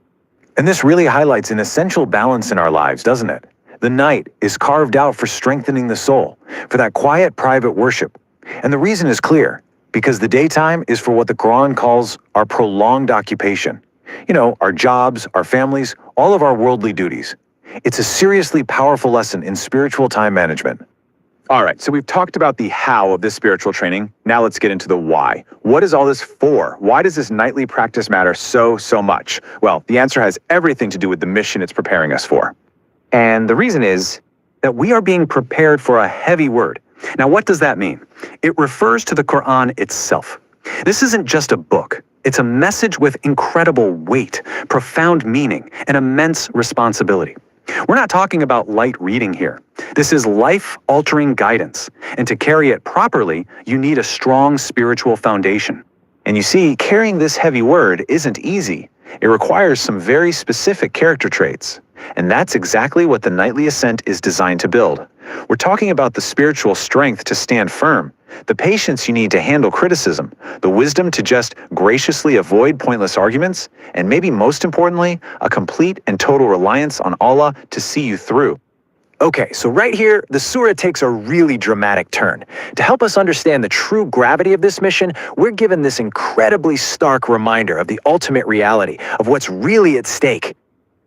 And this really highlights an essential balance in our lives, doesn't it? The night is carved out for strengthening the soul, for that quiet, private worship. And the reason is clear, because the daytime is for what the Quran calls our prolonged occupation. Our jobs, our families, all of our worldly duties. It's a seriously powerful lesson in spiritual time management. All right, so we've talked about the how of this spiritual training. Now let's get into the why. What is all this for? Why does this nightly practice matter so much? Well, the answer has everything to do with the mission it's preparing us for. And the reason is that we are being prepared for a heavy word. Now, what does that mean? It refers to the Quran itself. This isn't just a book. It's a message with incredible weight, profound meaning, and immense responsibility. We're not talking about light reading here. This is life-altering guidance, and to carry it properly, you need a strong spiritual foundation. And you see, carrying this heavy word isn't easy. It requires some very specific character traits. And that's exactly what the nightly ascent is designed to build. We're talking about the spiritual strength to stand firm, the patience you need to handle criticism, the wisdom to just graciously avoid pointless arguments, and maybe most importantly, a complete and total reliance on Allah to see you through. Okay, so right here, the surah takes a really dramatic turn. To help us understand the true gravity of this mission, we're given this incredibly stark reminder of the ultimate reality of what's really at stake.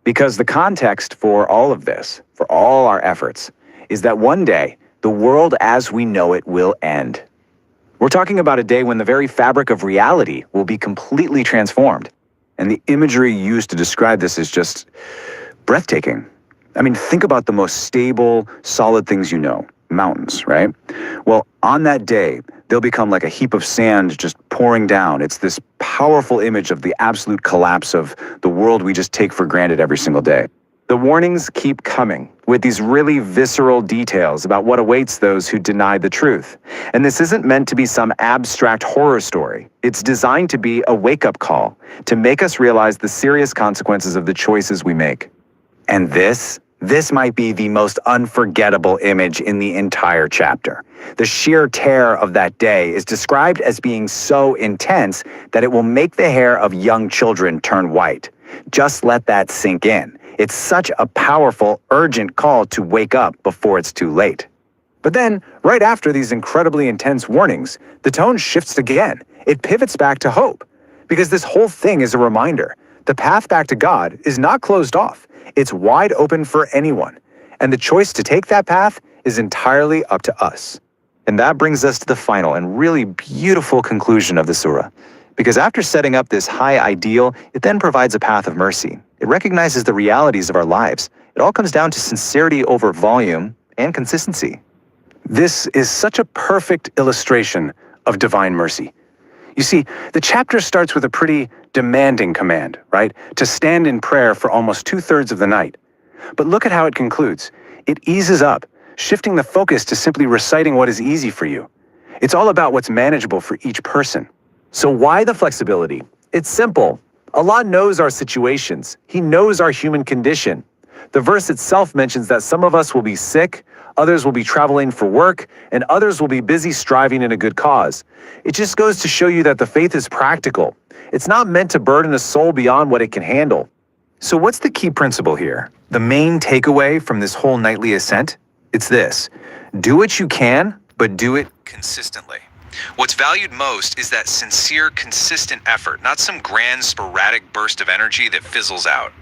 Because the context for all of this, for all our efforts, is that one day, the world as we know it will end. We're talking about a day when the very fabric of reality will be completely transformed. And the imagery used to describe this is just breathtaking. I mean, think about the most stable, solid things you know, mountains, right? Well, on that day, they'll become like a heap of sand just pouring down. It's this powerful image of the absolute collapse of the world we just take for granted every single day. The warnings keep coming with these really visceral details about what awaits those who deny the truth. And this isn't meant to be some abstract horror story. It's designed to be a wake-up call, to make us realize the serious consequences of the choices we make. And this might be the most unforgettable image in the entire chapter. The sheer terror of that day is described as being so intense that it will make the hair of young children turn white. Just let that sink in. It's such a powerful, urgent call to wake up before it's too late. But then, right after these incredibly intense warnings, the tone shifts again. It pivots back to hope. Because this whole thing is a reminder. The path back to God is not closed off. It's wide open for anyone. And the choice to take that path is entirely up to us. And that brings us to the final and really beautiful conclusion of the surah. Because after setting up this high ideal, it then provides a path of mercy. It recognizes the realities of our lives. It all comes down to sincerity over volume and consistency. This is such a perfect illustration of divine mercy. You see, the chapter starts with a pretty demanding command, right? To stand in prayer for almost 2/3 of the night. But look at how it concludes. It eases up, shifting the focus to simply reciting what is easy for you. It's all about what's manageable for each person. So why the flexibility? It's simple. Allah knows our situations. He knows our human condition. The verse itself mentions that some of us will be sick, others will be traveling for work, and others will be busy striving in a good cause. It just goes to show you that the faith is practical. It's not meant to burden a soul beyond what it can handle. So what's the key principle here? The main takeaway from this whole nightly ascent? It's this: do what you can, but do it consistently. What's valued most is that sincere, consistent effort, not some grand, sporadic burst of energy that fizzles out.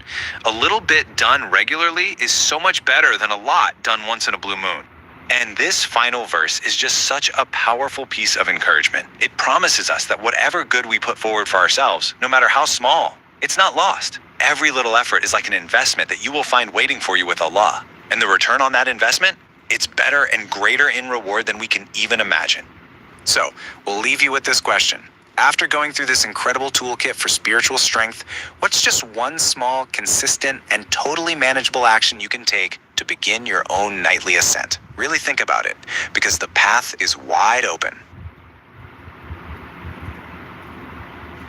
A little bit done regularly is so much better than a lot done once in a blue moon. And this final verse is just such a powerful piece of encouragement. It promises us that whatever good we put forward for ourselves, no matter how small, it's not lost. Every little effort is like an investment that you will find waiting for you with Allah. And the return on that investment? It's better and greater in reward than we can even imagine. So, we'll leave you with this question. After going through this incredible toolkit for spiritual strength, what's just one small, consistent, and totally manageable action you can take to begin your own nightly ascent? Really think about it, because the path is wide open.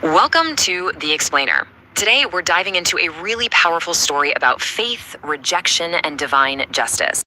Welcome to The Explainer. Today, we're diving into a really powerful story about faith, rejection, and divine justice.